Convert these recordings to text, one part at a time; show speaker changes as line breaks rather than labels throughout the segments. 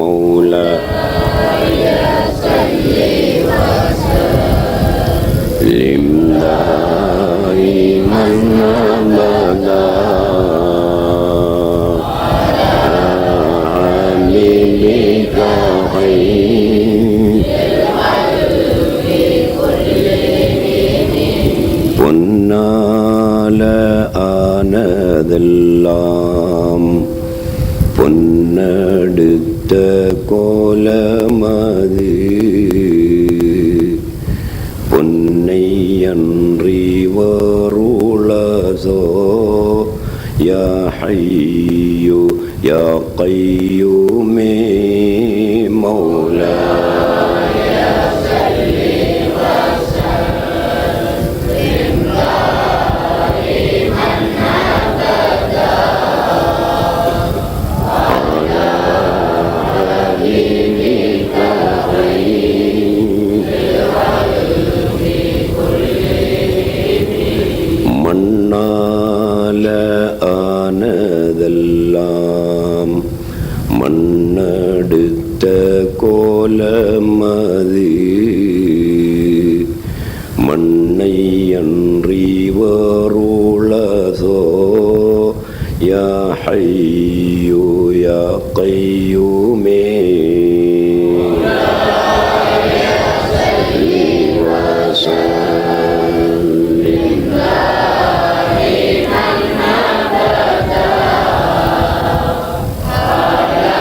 مولاي صل وسلم دائما أبدا على حبيبك خير الخلق كلهم பொன்னால ஆனதெல்லாம் பொன்னடுத்த கோலமது பொன்னை அன்றி வருளதோ யா ஹய்யு யா கய்யூமே மௌலாய ஸல்லி வஸல்லிம் தாயிமன் அபதா அலா ஹபீபிக கைரில் கல்கி குல்லிஹிம் மண்ணால ஆனதெல்லாம் மண்ணடுத்த கோலமது மண்ணை அன்றி வருளதோ யா ஹய்யு யா கய்யூமே ஸல்லி வஸல்லிம் தாயிமன் அபதா அலா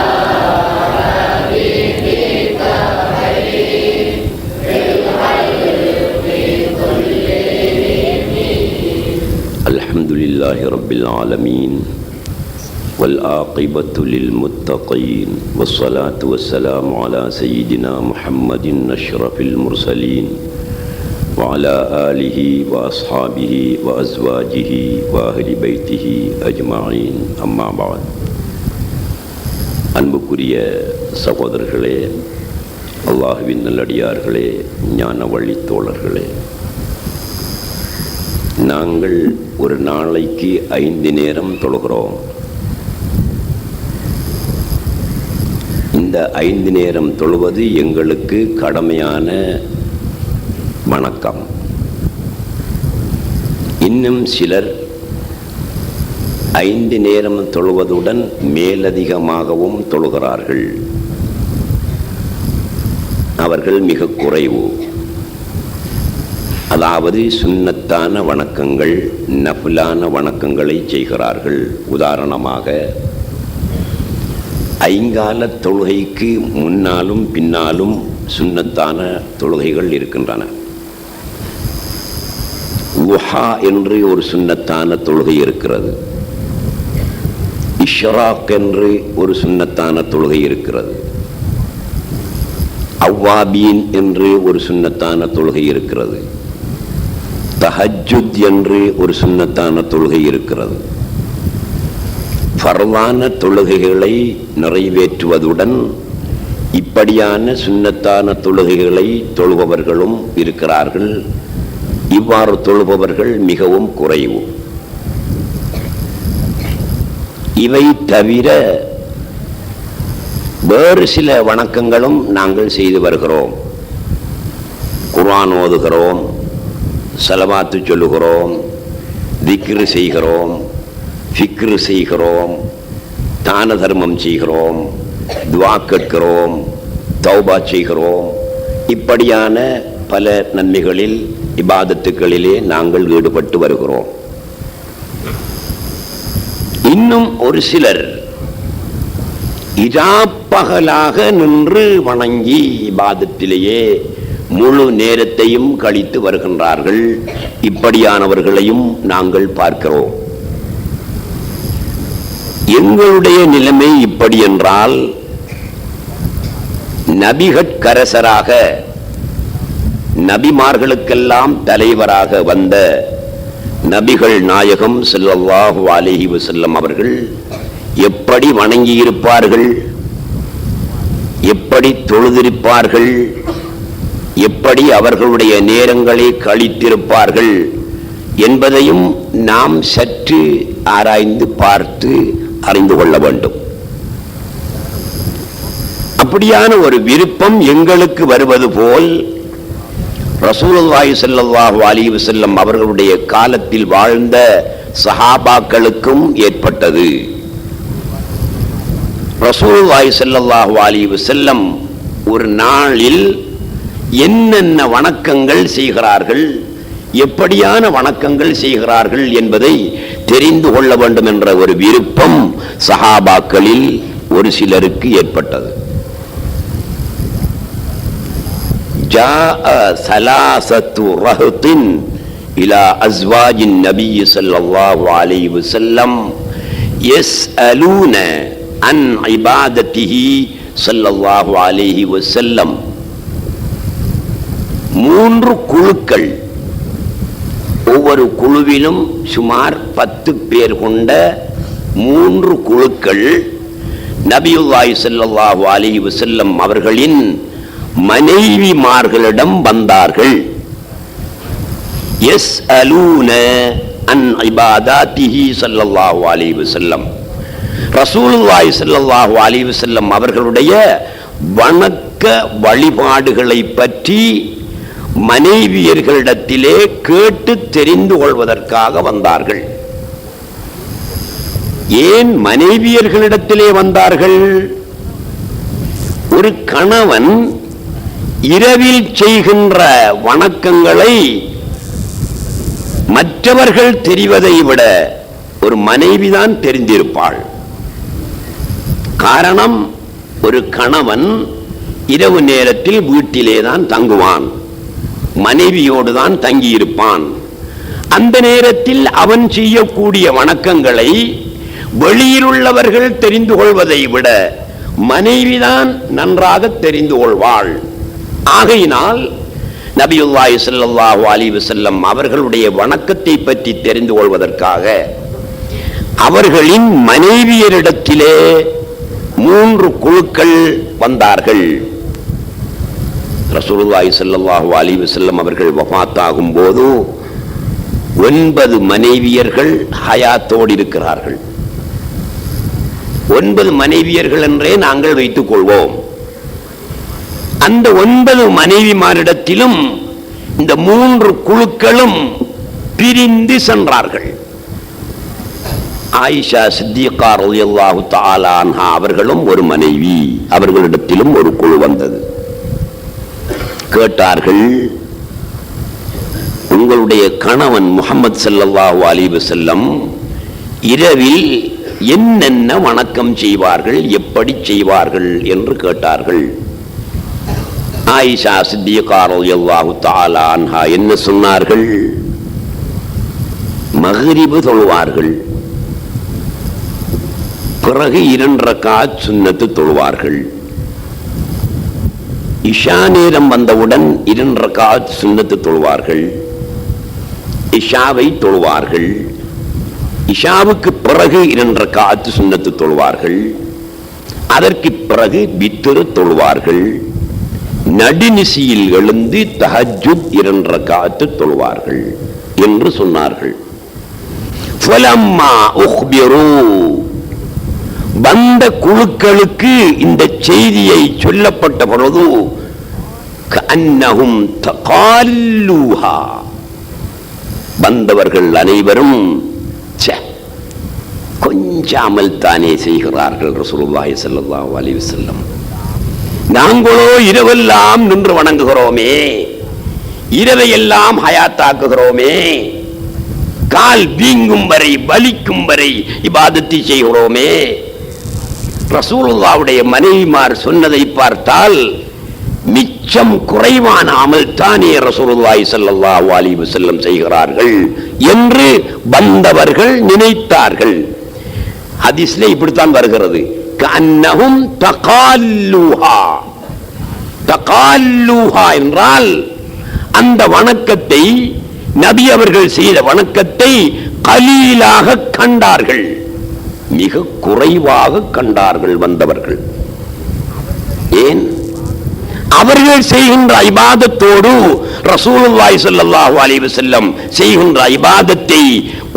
ஹபீபிக கைரில் கல்கி குல்லிஹிம். அல்ஹம்துலில்லாஹி ரப்பில் ஆலமீன் والعاقبة للمتقين والصلاة والسلام على سيدنا محمد أشرف المرسلين وعلى آله وأصحابه وأزواجه وأهل بيته أجمعين أما بعد. அன்புக்குரிய சகோதரர்களே, அல்லாஹ்வின் நல்லடியார்களே, ஞான வழி தோழர்களே, நாங்கள் ஒரு நாளைக்கு 5 நேரம் தொழுகிறோம். இந்த 5 நேரம் தொழுவது எங்களுக்கு கடமையான வணக்கம். இன்னும் சிலர் 5 நேரம் தொழுவதுடன் மேலதிகமாகவும் தொழுகிறார்கள். அவர்கள் மிக குறைவு. அதாவது சுன்னத்தான வணக்கங்கள், நஃபிலான வணக்கங்களை செய்கிறார்கள். உதாரணமாக, ஐங்கால தொழுகைக்கு முன்னாலும் பின்னாலும் சுன்னத்தான தொழுகைகள் இருக்கின்றன. லுஹா என்று ஒரு சுன்னத்தான தொழுகை இருக்கிறது. இஷ்ராக் என்று ஒரு சுன்னத்தான தொழுகை இருக்கிறது. அவ்வாபீன் என்று ஒரு சுன்னத்தான தொழுகை இருக்கிறது. தஹஜ்ஜுத் என்று ஒரு சுன்னத்தான தொழுகை இருக்கிறது. ஃபர்லான தொழுகைகளை நிறைவேற்றுவதுடன் இப்படியான சுன்னத்தான தொழுகைகளை தொழுபவர்களும் இருக்கிறார்கள். இவ்வாறு தொழுபவர்கள் மிகவும் குறைவு. இவை தவிர வேறு சில வணக்கங்களும் நாங்கள் செய்து வருகிறோம். குர்ஆன் ஓதுகிறோம், ஸலவாத்து சொல்லுகிறோம், திக்ரு செய்கிறோம், ஃபிக்ரு செய்கிறோம், தான தர்மம் செய்கிறோம், துஆ கேட்கிறோம், தௌபா செய்கிறோம். இப்படியான பல நன்மைகளில், இபாதத்துக்களிலே நாங்கள் ஈடுபட்டு வருகிறோம். இன்னும் ஒரு சிலர் இராப்பகலாக நின்று வணங்கி இபாதத்திலேயே முழு நேரத்தையும் கழித்து வருகின்றார்கள். இப்படியானவர்களையும் நாங்கள் பார்க்கிறோம். எங்களுடைய நிலைமை இப்படி என்றால், நபிகட்கரசராக, நபிமார்களுக்கெல்லாம் தலைவராக வந்த நபிகள் நாயகம் ஸல்லல்லாஹு அலைஹி வஸல்லம் அவர்கள் எப்படி வணங்கியிருப்பார்கள், எப்படி தொழுதிருப்பார்கள், எப்படி அவர்களுடைய நேரங்களை கழித்திருப்பார்கள் என்பதையும் நாம் சற்று ஆராய்ந்து பார்த்து அறிந்து கொள்ள வேண்டும். அப்படியான ஒரு விருப்பம் எங்களுக்கு வருவது போல் ரசூலுல்லாஹி ஸல்லல்லாஹு அலைஹி வஸல்லம் அவர்களுடைய காலத்தில் வாழ்ந்த சஹாபாக்களுக்கும் ஏற்பட்டது. ரசூலுல்லாஹி ஸல்லல்லாஹு அலைஹி வஸல்லம் ஒரு நாளில் என்னென்ன வணக்கங்கள் செய்கிறார்கள், எப்படியான வணக்கங்கள் செய்கிறார்கள் என்பதை தெரிந்து கொள்ள வேண்டும் என்ற ஒரு விருப்பம் சஹாபாக்களில் ஒரு சிலருக்கு ஏற்பட்டது. ஜாஅ ஸலாஸத்து ரஹ்தின் இலா அஸ்வாஜின் நபி ஸல்லல்லாஹு அலைஹி வஸல்லம் யஸ்அலூன அன் இபாதத்திஹி ஸல்லல்லாஹு அலைஹி வஸல்லம். 3 குழுக்கள், ஒவ்வொரு குழுவிலும் சுமார் 10 பேர் கொண்ட 3 குழுக்கள் நபியுல்லாஹி ஸல்லல்லாஹு அலைஹி வஸல்லம் அவர்களின் மனைவிமார்களிடம் வந்தார்கள். யஸ்அலூன அன் இபாதாத்திஹி ஸல்லல்லாஹு அலைஹி வஸல்லம். ரசூலுல்லாஹி ஸல்லல்லாஹு அலைஹி வஸல்லம் அவர்களுடைய வணக்க வழிபாடுகளை பற்றி மனைவியர்களிடத்திலே கேட்டு தெரிந்து கொள்வதற்காக வந்தார்கள். ஏன் மனைவியர்களிடத்திலே வந்தார்கள்? ஒரு கணவன் இரவில் செய்கின்ற வணக்கங்களை மற்றவர்கள் தெரிவதை விட ஒரு மனைவிதான் தெரிந்திருப்பாள். காரணம், ஒரு கணவன் இரவு நேரத்தில் வீட்டிலே தான் தங்குவான், மனைவியோடு தான் தங்கியிருப்பான். அந்த நேரத்தில் அவன் செய்யக்கூடிய வணக்கங்களை வெளியில் உள்ளவர்கள் தெரிந்து கொள்வதை விட மனைவிதான் நன்றாக தெரிந்து கொள்வாள். ஆகையினால் நபியுல்லாஹி ஸல்லல்லாஹு அலைஹி வஸல்லம் அவர்களுடைய வணக்கத்தை பற்றி தெரிந்து கொள்வதற்காக அவர்களின் மனைவியரிடத்திலே 3 குழுக்கள் வந்தார்கள். ரசூலுல்லாஹி ஸல்லல்லாஹு அலைஹி வஸல்லம் அவர்கள் வஃபாத்தாகும் போது 9 மனைவியர்கள் ஹயாத்தோடு இருக்கிறார்கள். 9 மனைவியர்கள் என்றே நாங்கள் வைத்துக் கொள்வோம். அந்த 9 மனைவிமாரிடத்திலும் இந்த 3 குழுக்களும் பிரிந்து சென்றார்கள். ஆயிஷா சித்திகா ரலியல்லாஹு தஆலா அன்ஹா அவர்களும் ஒரு மனைவி, அவர்களிடத்திலும் ஒரு குழு வந்தது. கேட்டார்கள், உங்களுடைய கணவன் முஹம்மது ஸல்லல்லாஹு அலைஹி வஸல்லம் இரவில் என்னென்ன வணக்கம் செய்வார்கள், எப்படி செய்வார்கள் என்று கேட்டார்கள். ஆயிஷா சித்திகா ரலியல்லாஹு தஆலா அன்ஹா என்ன சொன்னார்கள்? மக்ரிபு தொழுவார்கள், பிறகு 2 ரக்காத் சுன்னத்து தொழுவார்கள். இஷா நேரம் வந்தவுடன் 2 ரக்காத் சுன்னத்து தொழுவார்கள், இஷாவை தொழுவார்கள். இஷாவுக்கு பிறகு 2 ரக்காத் சுன்னத்து தொழுவார்கள். அதற்கு பிறகு வித்ர் தொழுவார்கள். நடுநிசியில் எழுந்து தஹஜ்ஜுத் 2 ரக்காத் தொழுவார்கள் என்று சொன்னார்கள். ஃபலம்மா உக்பிரு, வந்த குழுக்களுக்கு இந்த செய்தியை சொல்லப்பட்ட பொழுது கஅன்னஹும் தகால்லூஹா, வந்தவர்கள் அனைவரும் கொஞ்சாமல் தானே செய்கிறார்கள். ரசூலுல்லாஹி ஸல்லல்லாஹு அலைஹி வஸல்லம், நாங்களோ இரவெல்லாம் நின்று வணங்குகிறோமே, இரவையெல்லாம் ஹயாத்தாக்குகிறோமே, கால் வீங்கும் வரை வலிக்கும் வரை இபாதத்தை செய்கிறோமே. ரசூலுல்லாஹ்வுடைய மனைவிமார் சொன்னதை பார்த்தால் மிச்சம் குறைவான அமல் தானே ரசூலுல்லாஹி ஸல்லல்லாஹு அலைஹி வஸல்லம் செய்கிறார்கள் என்று வந்தவர்கள் நினைத்தார்கள். ஹதீஸ்ல இப்படித்தான் வருகிறது, கஅன்னஹும் தகால்லூஹா. தகால்லூஹா என்றால் அந்த வணக்கத்தை, நபி அவர்கள் செய்த வணக்கத்தை கலீலாக கண்டார்கள், மிக குறைவாக கண்டார்கள் வந்தவர்கள். ஏன்? அவர்கள் செய்கின்ற இபாதத்தோடு ரசூலுல்லாஹி ஸல்லல்லாஹு அலைஹி வஸல்லம் செய்கின்ற இபாதத்தை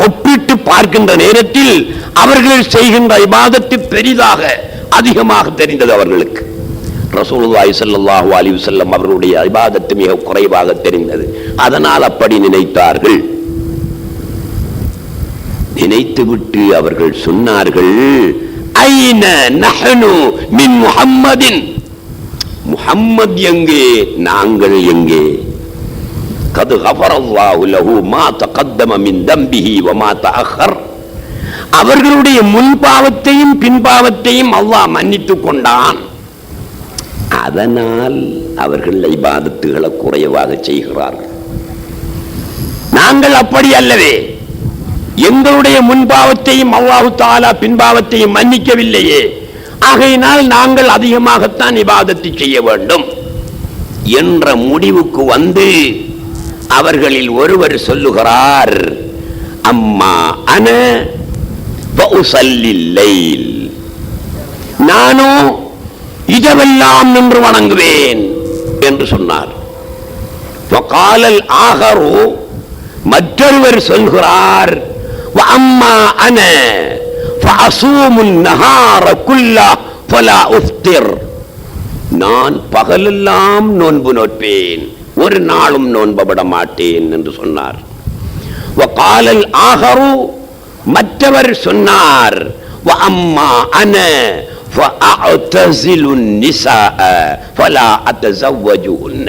ஒப்பிட்டு பார்க்கின்ற நேரத்தில் அவர்கள் செய்கின்ற இபாதத்து பெரிதாக அதிகமாக தெரிந்தது அவர்களுக்கு. ரசூலுல்லாஹி ஸல்லல்லாஹு அலைஹி வஸல்லம் அவர்களுடைய இபாதத்து மிக குறைவாக தெரிந்தது. அதனால் அப்படி நினைத்தார்கள். நினைத்துவிட்டு அவர்கள் சொன்னார்கள், ஐன நஹ்னு மின் முஹம்மதின், முஹம்மத் எங்கே, நாங்கள் எங்கே? கது கஃபரல்லாஹு லஹு மா தகத்தம மின் தம்பிஹி வ மா தஅக்கர், அவர்களுடைய முன்பாவத்தையும் பின்பாவத்தையும் அல்லாஹ் மன்னித்துக் கொண்டான். அதனால் அவர்கள் இபாதத்துகளை குறைவாக செய்கிறார்கள். நாங்கள் அப்படி அல்லவே, எங்களுடைய முன்பாவத்தையும் அல்லாஹ் தஆலா பின்பாவத்தையும் மன்னிக்கவில்லையே, ஆகையினால் நாங்கள் அதிகமாகத்தான் இபாதத்து செய்ய வேண்டும் என்ற முடிவுக்கு வந்து அவர்களில் ஒருவர் சொல்லுகிறார், அம்மா அன வஉஸல்லில் லைல், நானும் இரவெல்லாம் நின்று வணங்குவேன் என்று சொன்னார். வகாலல் ஆகரு, மற்றொருவர் சொல்கிறார், வஅம்மா அன ஃபஅஸூமுன் நஹார குல்லா ஃபலா உஃப்திர், நான் பகலெல்லாம் நோன்பு நோற்பேன், ஒரு நாளும் நோன்பு விட மாட்டேன் என்று சொன்னார். வகாலல் ஆகரு, மற்றவர் சொன்னார், வஅம்மா அன ஃபஅஅ்தஸிலுன் நிஸாஅ ஃபலா அத்தஸவ்வஜுஹுன்ன,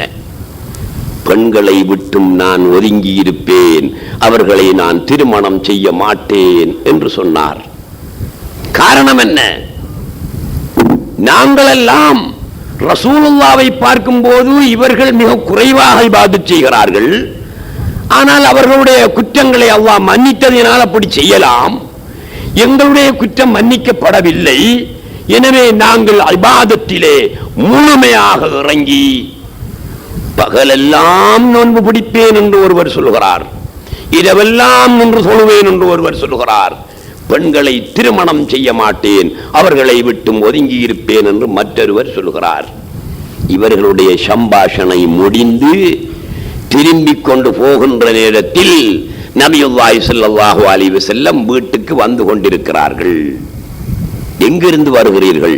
பெண்களை விட்டும் நான் ஒதுங்கி இருப்பேன், அவர்களை நான் திருமணம் செய்ய மாட்டேன் என்று சொன்னார். காரணம் என்ன? நாங்களெல்லாம் ரசூலுல்லாவை பார்க்கும்போது இவர்கள் மிக குறைவாக இபாதத் செய்கிறார்கள். ஆனால் அவர்களுடைய குற்றங்களை அல்லாஹ் மன்னித்ததினால் அப்படி செய்யலாம். எங்களுடைய குற்றம் மன்னிக்கப்படவில்லை. எனவே நாங்கள் இபாதத்திலே முழுமையாக இறங்கி பகலெல்லாம் நோன்பு பிடிப்பேன் என்று ஒருவர் சொல்கிறார், இரவெல்லாம் நின்று சொல்லுவேன் என்று ஒருவர் சொல்கிறார், பெண்களை திருமணம் செய்ய மாட்டேன், அவர்களை விட்டும் ஒதுங்கி இருப்பேன் என்று மற்றொருவர் சொல்கிறார். இவர்களுடைய சம்பாஷணை முடிந்து திரும்பிக் கொண்டு போகின்ற நேரத்தில் நபியுல்லாஹி ஸல்லல்லாஹு அலைஹி வஸல்லம் வீட்டுக்கு வந்து கொண்டிருக்கிறார்கள். எங்கிருந்து வருகிறீர்கள்?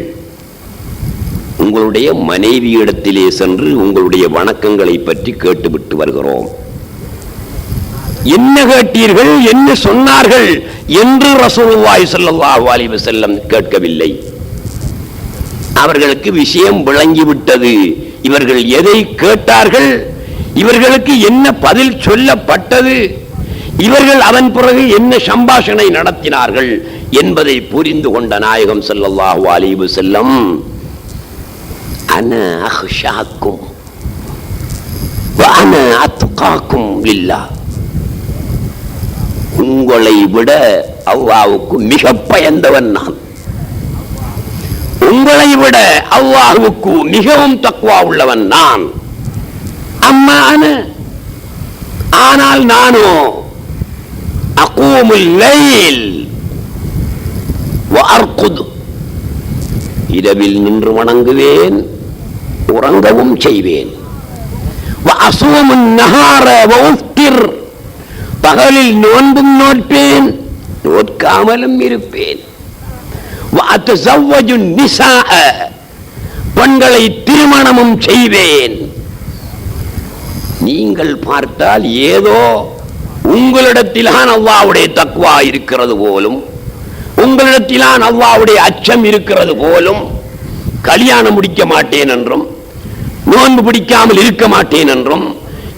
உங்களுடைய மனைவியிடத்திலே சென்று உங்களுடைய வணக்கங்களை பற்றி கேட்டுவிட்டு வருகிறோம். என்ன கேட்டீர்கள், என்ன சொன்னார்கள் என்று ரசூலுல்லாஹி ஸல்லல்லாஹு அலைஹி வஸல்லம் கேட்கவில்லை. அவர்களுக்கு விஷயம் விளங்கிவிட்டது. இவர்கள் எதை கேட்டார்கள், இவர்களுக்கு என்ன பதில் சொல்லப்பட்டது, இவர்கள் அதன் பிறகு என்ன சம்பாஷணை நடத்தினார்கள் என்பதை புரிந்து கொண்ட நாயகம் ஸல்லல்லாஹு அலைஹி வஸல்லம், அன அஹ்ஷாக்கும் வ அன அத்காக்கும் லில்லாஹ், உங்களை விட அல்லாஹ்வுக்கு மிக பயந்தவன் நான், உங்களை விட அல்லாஹ்வுக்கு மிகவும் தக்வா உள்ளவன் நான். அம்மா அன, ஆனால் நானோ அகூமுல் லைல் வ அர்குது, இரவில் நின்று வணங்குவேன், உறங்கவும் செய்வேன். வ அஸூமுன் நஹார வ உஃப்திர், பகலில் நோன்பும் நோற்பேன், நோற்காமலும் இருப்பேன். வ அத்தஸவ்வஜுன் நிஸாஅ, பெண்களை திருமணமும் செய்வேன். நீங்கள் பார்த்தால் ஏதோ உங்களிடத்திலான் அல்லாஹ்வுடைய தக்வா இருக்கிறது போலும், உங்களிடத்திலான் அல்லாஹ்வுடைய அச்சம் இருக்கிறது போலும், கல்யாணம் முடிக்க மாட்டேன் என்றும் நோன்பு பிடிக்காமல் இருக்க மாட்டேன் என்றும்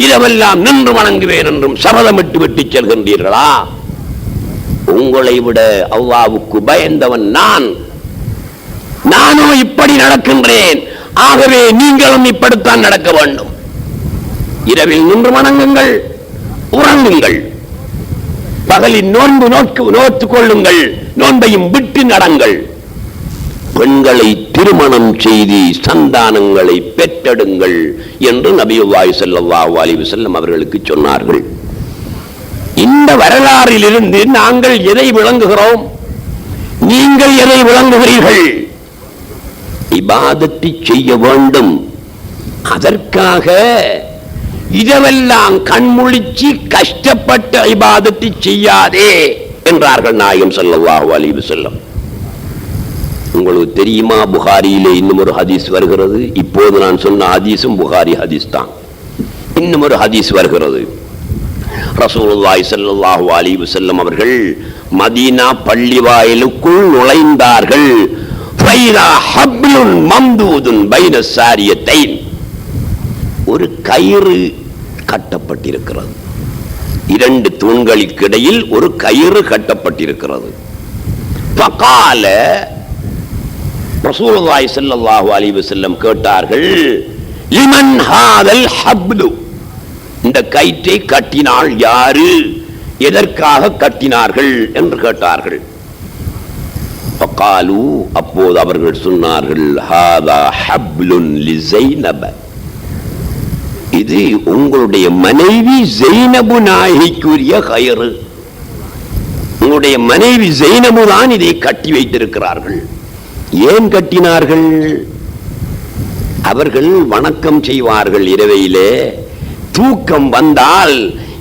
இரவெல்லாம் நின்று வணங்குவேன் என்றும் சபதமிட்டு விட்டு செல்கின்றீர்களா? உங்களை விட அல்லாஹ்வுக்கு பயந்தவன் நான், நானும் இப்படி நடக்கின்றேன். ஆகவே நீங்களும் இப்படித்தான் நடக்க வேண்டும். இரவில் நின்று வணங்குங்கள், உறங்குங்கள், பகலில் நோன்பு நோற்றுக் கொள்ளுங்கள், நோன்பையும் விட்டு நடங்கள். பெண்களை திருமணம் செய்து சந்தானங்களை பெற்றெடுங்கள் என்று நபியுல்லாஹி ஸல்லல்லாஹு அலைஹி வஸல்லம் அவர்களுக்கு சொன்னார்கள். இந்த வரலாறிலிருந்து நாங்கள் எதை விளங்குகிறோம்? நீங்கள் எதை விளங்குகிறீர்கள்? இபாதத்தை செய்ய வேண்டும். அதற்காக இதெல்லாம் கண்முழிச்சு கஷ்டப்பட்ட இபாதத்தை செய்யாதே என்றார்கள் நாயகம் ஸல்லல்லாஹு அலைஹி வஸல்லம். உங்களுக்கு தெரியுமா, புகாரியிலே இன்னும் ஒரு ஹதீஸ் வருகிறது. இப்போது நான் சொன்ன ஹதீஸும் புகாரி ஹதீஸ் தான். இன்னும் ஒரு ஹதீஸ் வருகிறது. ரசூலுல்லாஹி ஸல்லல்லாஹு அலைஹி வஸல்லம் அவர்கள் மதீனா பள்ளி வாயிலுக்குள் நுழைந்தார்கள். ஃபைதா ஹப்லுன் மம்தூதுன் பைன சாரியத்தைன், ஒரு கயிறு கட்டப்பட்டிருக்கிறது. இரண்டு தூண்களுக்கு இடையில் ஒரு கயிறு கட்டப்பட்டிருக்கிறது. ஃபகால ரசூலுல்லாஹி ஸல்லல்லாஹு அலைஹி வஸல்லம் கேட்டார்கள், லிமன் ஹாதல் ஹப்லு, இந்த கயிற்றை கட்டினால் யாரு, எதற்காக கட்டினார்கள் என்று கேட்டார்கள். ஃபகாலு, அப்போது அவர்கள் சொன்னார்கள், ஹாதா ஹப்லுன் லிஸைனப, இது உங்களுடைய மனைவி ஜெய்னபு நாயகிக்குரிய கயிறு. உங்களுடைய மனைவி ஜெய்னபு தான் இதை கட்டி வைத்திருக்கிறார்கள். ஏன் கட்டினார்கள்? அவர்கள் வணக்கம் செய்வார்கள். இரவையிலே தூக்கம் வந்தால்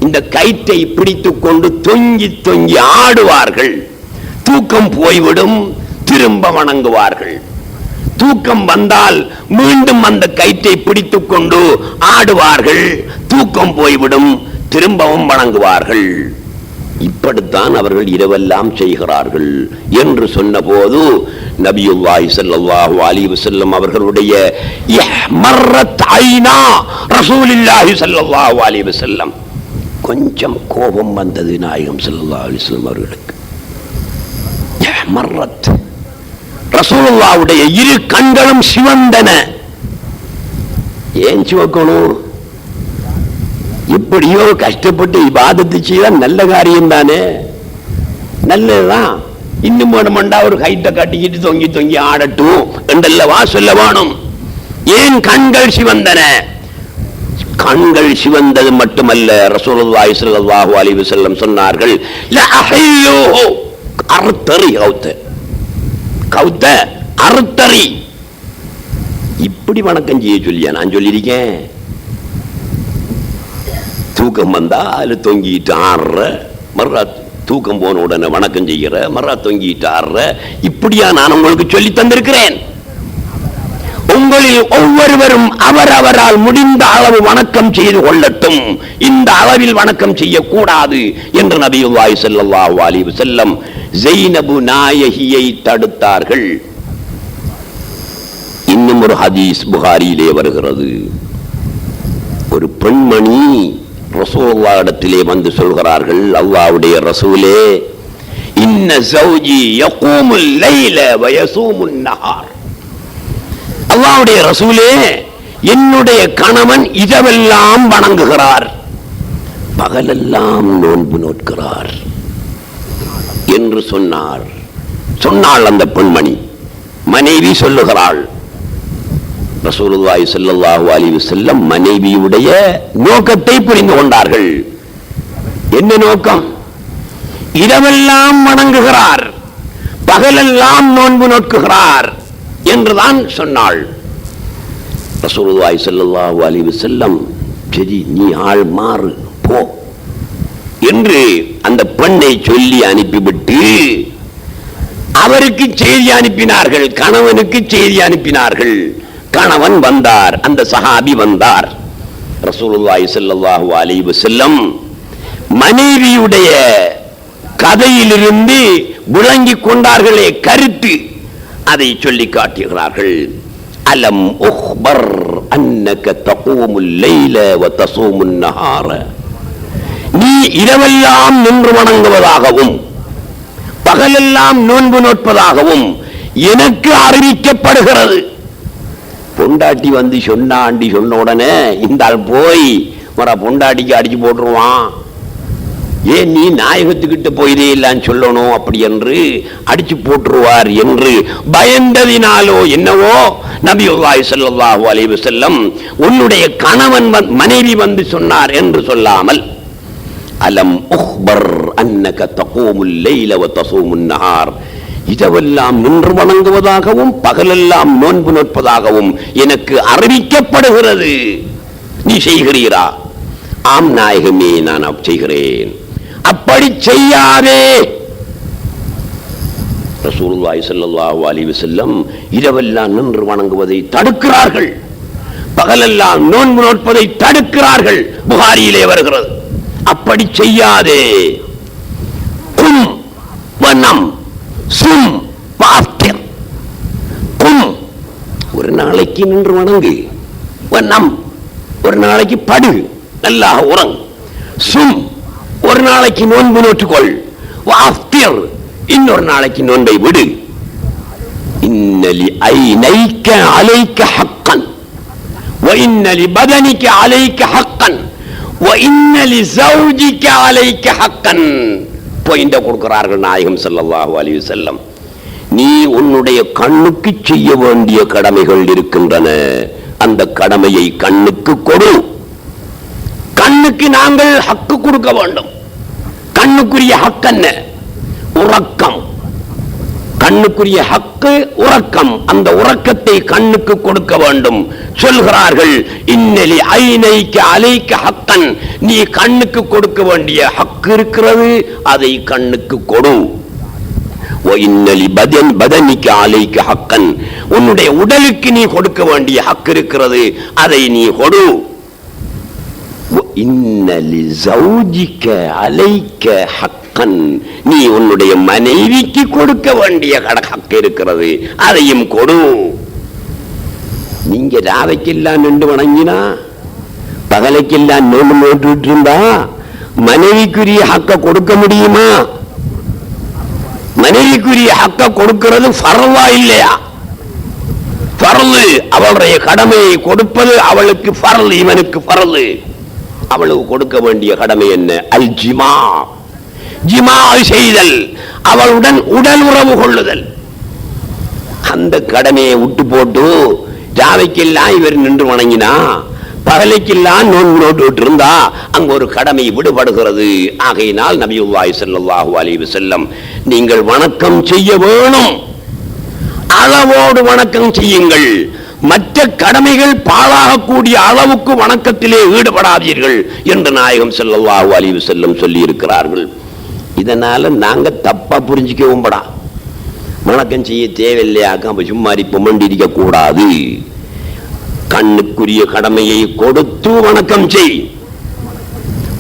இந்த கயிற்றை பிடித்துக் கொண்டு தொங்கி தொங்கி ஆடுவார்கள். தூக்கம் போய்விடும், திரும்ப வணங்குவார்கள். தூக்கம் வந்தால் மீண்டும் அந்த கயிற்றை பிடித்துக் கொண்டு ஆடுவார்கள். தூக்கம் போய்விடும், திரும்பவும் வணங்குவார்கள். இப்படித்தான் அவர்கள் இரவெல்லாம் செய்கிறார்கள் என்று சொன்னபோது நபியுல்லாஹி ஸல்லல்லாஹு அலைஹி வஸல்லம் அவர்களுடைய இஹ்மர்ரத் ஐனா ரசூலுல்லாஹி ஸல்லல்லாஹு அலைஹி வஸல்லம், கொஞ்சம் கோபம் வந்தது நாயகம் ஸல்லல்லாஹு அலைஹி வஸல்லம் அவர்களுக்கு. இஹ்மர்ரத், ரசூலுல்லாஹ்வுடைய இரு கண்களும் சிவந்தன. ஏன் சிவக்கணும்? எப்படியோ கஷ்டப்பட்டு இபாதத்து செய்ய நல்ல காரியம் தானே, நல்லதுதான். இன்னும் வேணுமெண்டா ஒரு கைட்ட கட்டிக்கிட்டு தொங்கி தொங்கி ஆடட்டும் என்றல்லவா சொல்ல வேணும். ஏன் கண்கள் சிவந்தன? கண்கள் சிவந்தது மட்டுமல்ல, ரசூலுல்லாஹி ஸல்லல்லாஹு அலைஹி வஸல்லம் சொன்னார்கள், லஅஹில்லுஹு, அறுத்தறி கௌத்த அறுத்தறி. இப்படி வணக்கம் செய்ய சொல்லியா நான் சொல்லியிருக்கேன். தூக்கம் வந்தா அதுல தொங்கிட்டு ஆடுற, மறுரா தூக்கம் போன உடனே வணக்கம் செய்கிற, மறுரா தொங்கிட்டு ஆடுற, இப்படியா நான் உங்களுக்கு சொல்லி தந்திருக்கிறேன். உங்களில் ஒவ்வொருவரும் அவரவரால் முடிந்த அளவு வணக்கம் செய்து கொள்ளட்டும், இந்த அளவில் வணக்கம் செய்யக்கூடாது என்று நபியுல்லாஹி ஸல்லல்லாஹு அலைஹி வஸல்லம் ஜெய்னபு நாயகியை தடுத்தார்கள். இன்னும் ஒரு ஹதீஸ் புகாரியிலே வருகிறது. ஒரு பெண்மணி ரசூலுல்லாஹ் இடத்திலே வந்து சொல்கிறார்கள், அல்லாஹ்வுடைய ரசூலே, இன்ன ஸௌஜி யகூமுல் லைல வ யஸூமுன் நஹார், அல்லாஹ்வுடைய ரசூலே, என்னுடைய கணவன் இரவெல்லாம் வணங்குகிறார், பகலெல்லாம் நோன்பு நோட்கிறார் என்று சொன்னாள் அந்த பெண்மணி. மனைவி சொல்லுகிறாள். ரசூலுல்லாஹி ஸல்லல்லாஹு அலைஹி வஸல்லம் மனைவியுடைய நோக்கத்தை புரிந்து கொண்டார்கள். என்ன நோக்கம்? இரவெல்லாம் வணங்குகிறார், பகலெல்லாம் நோன்பு நோக்குகிறார் என்றுதான் சொன்னாள். ரசூலுல்லாஹி ஸல்லல்லாஹு அலைஹி வஸல்லம், சரி நீ ஆள் மாறு போ என்று அந்த பெண்ணை சொல்லி அனுப்பிவிட்டு அவருக்கு செய்தி அனுப்பினார்கள், கணவனுக்கு செய்தி அனுப்பினார்கள். கணவன் வந்தார், அந்த சஹாபி வந்தார். ரசூலுல்லாஹி ஸல்லல்லாஹு அலைஹி வஸல்லம் மனைவியுடைய கதையிலிருந்து விளங்கிக் கொண்டார்களே கருத்து, அதை சொல்லி காட்டுகிறார்கள். அலம் உக்பர் அன்னக தகூமுல் லைல வ தஸூமுன் நஹார, நீ இரவெல்லாம் நின்று வணங்குவதாகவும் பகலெல்லாம் நோன்பு நோட்பதாகவும் எனக்கு அறிவிக்கப்படுகிறது. பொண்டாட்டி வந்து சொன்னாண்டி சொன்ன உடனே இந்த ஆள் போய் பொண்டாட்டிக்கு அடிச்சு போட்டுருவான். ஏன் நீ நாயகத்துக்கிட்ட போயிதே இல்லான்னு சொல்லணும் அப்படி என்று அடிச்சு போட்டுருவார் என்று பயந்ததினாலோ என்னவோ நபியுல்லாஹி ஸல்லல்லாஹு அலைஹி வஸல்லம் உன்னுடைய கணவன் மனைவி வந்து சொன்னார் என்று சொல்லாமல், அலம் உக்பர் அன்னக தகூமுல் லைல வ தஸூமுன் நஹார், இதெல்லாம் நின்று வணங்குவதாகவும் பகலெல்லாம் நோன்பு நோட்பதாகவும் எனக்கு அறிவிக்கப்படுகிறது, நீ செய்கிறீரா? ஆம் நாயகமே, நான் செய்கிறேன். அப்படி செய்யாதே. ரசூலுல்லாஹி ஸல்லல்லாஹு அலைஹி வஸல்லம் இரவெல்லாம் நின்று வணங்குவதை தடுக்கிறார்கள், பகலெல்லாம் நோன்பு நோட்பதை தடுக்கிறார்கள். புகாரியிலே வருகிறது. அப்படி செய்யாதே. கும் வனம் சும் வாஃப்திர். கும் ஒரு நாளைக்கு நின்று வணங்கு, வனம் ஒரு நாளைக்கு படு, நல்லா உறங்கு, சும் ஒரு நாளைக்கு நோன்பு நோற்றுக்கொள், வாஃப்திர் இன்னொரு நாளைக்கு நோன்பை விடு. இன்னலி ஐனைக அலைக ஹக்கன் வ இன்னலி பதனிக அலைக ஹக்கன் வ இன்னலி ஸௌஜிக அலைக ஹக்கன். பாயிண்ட் கொடுக்கிறார்கள் நாயகம் ஸல்லல்லாஹு அலைஹி வஸல்லம். நீ உன்னுடைய கண்ணுக்கு செய்ய வேண்டிய கடமைகள் இருக்கின்றன, அந்த கடமையை கண்ணுக்கு கொடு. கண்ணுக்கு நாங்கள் ஹக்கு கொடுக்க வேண்டும். கண்ணுக்குரிய ஹக்கு என்ன? உறக்கம். கண்ணுக்குரிய ஹக்கு உறக்கம். அந்த உறக்கத்தை கண்ணுக்கு கொடுக்க வேண்டும். சொல்கிறார்கள், இன்னலி ஐனைக அலைக ஹக்கன். நீ கண்ணுக்கு கொடுக்க வேண்டிய ஹக்கு இருக்கிறது, அதை கண்ணுக்கு கொடு. இன்னலி பதனிக அலைக ஹக்கன். உன்னுடைய உடலுக்கு நீ கொடுக்க வேண்டிய ஹக்கு இருக்கிறது, அதை நீ கொடு. இன்னலி ஸௌஜிக அலைக ஹக்கன். நீ உன்னுடைய மனைவிக்கு கொடுக்க வேண்டிய ஹக்கு இருக்கிறது, அதையும் கொடு. நீங்க ராவைக்கெல்லாம் நின்று வணங்கினா, பகலைக்கெல்லாம் நோண்டு நோட்டு இருந்தா மனைவிக்குரிய ஹக்க கொடுக்க முடியுமா? மனைவிக்குரிய ஹக்க கொடுக்கிறது ஃபர்லா இல்லையா? ஃபர்லு. அவளுடைய கடமையை கொடுப்பது அவளுக்கு ஃபர்லு, இவனுக்கு ஃபர்லு. அவளுக்கு கொடுக்க வேண்டிய கடமை என்ன? அல் ஜிமா. ஜிமா செய்தல், அவளுடன் உடல் உறவு கொள்ளுதல். அந்த கடமையை விட்டு போட்டு ஜாவைக்கெல்லாம் இவர் நின்று வணங்கினா, பகலைக்கெல்லாம் நோன்பு நோட்டு இருந்தா அங்க ஒரு கடமை விடுபடுகிறது. ஆகையினால் நபியுல்லாஹி ஸல்லல்லாஹு அலைஹி வஸல்லம், நீங்கள் வணக்கம் செய்ய வேணும், அளவோடு வணக்கம் செய்யுங்கள். மற்ற கடமைகள் பாழாகக்கூடிய அளவுக்கு வணக்கத்திலே ஈடுபடாதீர்கள் என்று நாயகம் ஸல்லல்லாஹு அலைஹி வஸல்லம் சொல்லி இருக்கிறார்கள். இதனால நாங்க தப்பா புரிஞ்சுக்கவும் படா. வணக்கம் செய்ய தேவையில்லையாக்க சும்மா பொம்மண்டிருக்க கூடாது. கண்ணுக்குரிய கடமையை கொடுத்து வணக்கம் செய்,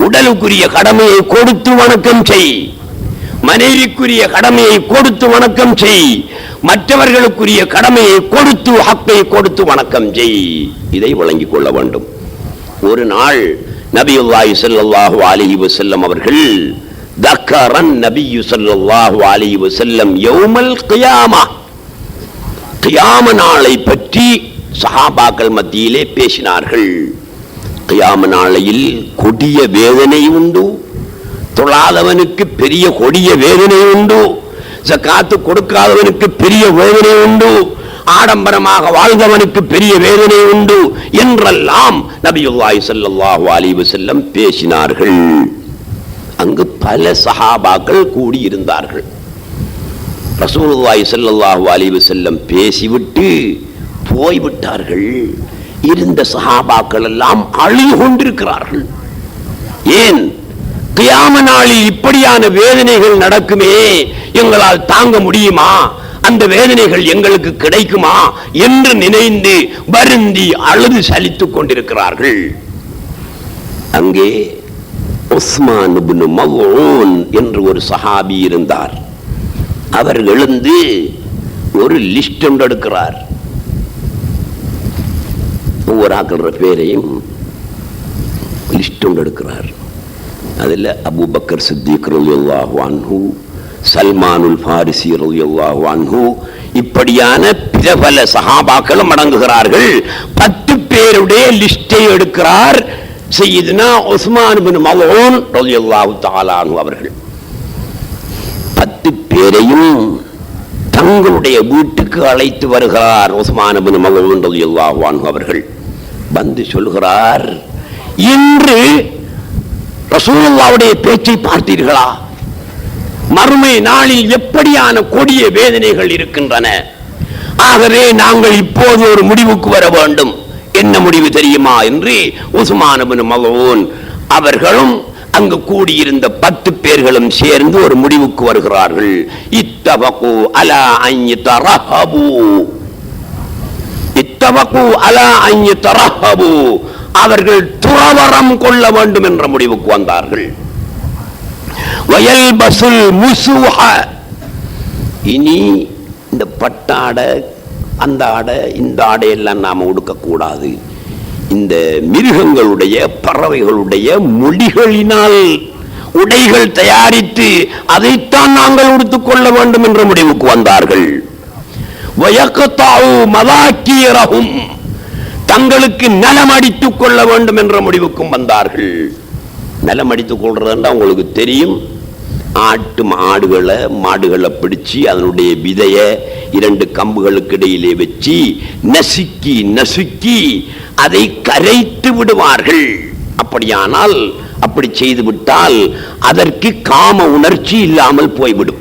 உடலுக்குரிய கடமையை கொடுத்து வணக்கம் செய், மனைவிக்குரிய கடமையை கொடுத்து வணக்கம் செய், மற்றவர்களுக்குரிய கடமையை கொடுத்து ஹக்கை கொடுத்து வணக்கம் செய். இதை வழங்கிக் கொள்ள வேண்டும். ஒரு நாள் நபியுல்லாஹி ஸல்லல்லாஹு அலைஹி வஸல்லம் அவர்கள் தக்கரன் நபியு ஸல்லல்லாஹு அலைஹி வஸல்லம் யௌமல் கியாமா, கியாம நாளை பற்றி சஹாபாக்கள் மத்தியிலே பேசினார்கள். கியாம நாளையில் கொடிய வேதனை உண்டு, தொழாதவனுக்கு பெரிய கொடிய வேதனை உண்டு, ஜகாத்து கொடுக்காதவனுக்கு பெரிய வேதனை உண்டு, ஆடம்பரமாக வாழ்ந்தவனுக்கு பெரிய வேதனை உண்டு என்றெல்லாம் நபியுல்லாஹி ஸல்லல்லாஹு அலைஹி வஸல்லம் பேசினார்கள். அங்கு பல சஹாபாக்கள் கூடியிருந்தார்கள். ரசூலுல்லாஹி ஸல்லல்லாஹு அலைஹி வஸல்லம் பேசிவிட்டு போய்விட்டார்கள். இருந்த சஹாபாக்கள் எல்லாம் அழுது கொண்டிருக்கிறார்கள். ஏன்? கியாம நாளில் இப்படியான வேதனைகள் நடக்குமே, எங்களால் தாங்க முடியுமா? அந்த வேதனைகள் எங்களுக்கு கிடைக்குமா என்று நினைந்து வருந்தி அழுது சலித்துக் கொண்டிருக்கிறார்கள். அங்கே உஸ்மான் இப்னு மல்ஊன் என்று ஒரு சஹாபி இருந்தார். அவர் எழுந்து ஒரு லிஸ்ட் ஒன்று எடுக்கிறார். ஒவ்வொரு ஆக்கிற பேரையும் லிஸ்ட் ஒன்று எடுக்கிறார். அதில் அபூபக்கர் சித்திக் ரலியல்லாஹு அன்ஹு, சல்மானுல் ஃபாரிசி ரலியல்லாஹு அன்ஹு, இப்படியான பிரபல சஹாபாக்களும் அடங்குகிறார்கள். 10 பேருடைய லிஸ்டை எடுக்கிறார் சய்யிதுனா உஸ்மான் இப்னு மல்ஊன் ரலியல்லாஹு தஆலா அன்ஹு அவர்கள். 10 பேரையும் தங்களுடைய வீட்டுக்கு அழைத்து வருகிறார் உஸ்மான் இப்னு மல்ஊன் ரலியல்லாஹு அன்ஹு அவர்கள். வந்து சொல்கிறார், இன்று ரசூலுல்லாஹ்வுடைய பேச்சை பார்த்தீர்களா? மறுமை நாளில் எப்படியான கொடிய வேதனைகள் இருக்கின்றன. ஆகவே நாங்கள் இப்போது ஒரு முடிவுக்கு வர வேண்டும். என்ன முடிவு தெரியுமா என்று உஸ்மான் இப்னு மல்ஊன் அவர்களும் அங்கு கூடியிருந்த 10 பேர்களும் சேர்ந்து ஒரு முடிவுக்கு வருகிறார்கள். இத்தவகு அலா அன் யதரஹபு, இத்தவகு அலா அன் யதரஹபு, அவர்கள் துறவறம் கொள்ள வேண்டும் என்ற முடிவுக்கு வந்தார்கள். வயல்பசுல் முசுஹ, இனி இந்த பட்டாடை அந்த ஆடை இந்த ஆடையெல்லாம் நாம உடுக்கக்கூடாது. இந்த மிருகங்களுடைய பறவைகளுடைய முடிகளினால் உடைகள் தயாரித்து அதைத்தான் நாங்கள் உடுத்துக் கொள்ள வேண்டும் என்ற முடிவுக்கு வந்தார்கள். வயக்கத்தாவு மதாக்கியரகும், தங்களுக்கு நலம் அடித்துக் கொள்ள வேண்டும் என்ற முடிவுக்கும் வந்தார்கள். நலம் அடித்துக் கொள்றதுன்னா உங்களுக்கு தெரியும், மாடுகளை பிடிச்சு அதனுடைய விதைய 2 கம்புகளுக்கு இடையிலே வச்சு நசுக்கி நசுக்கி அதை கரைத்து விடுவார்கள். அப்படியானால் அப்படி செய்து விட்டால் அதற்கு காம உணர்ச்சி இல்லாமல் போய்விடும்.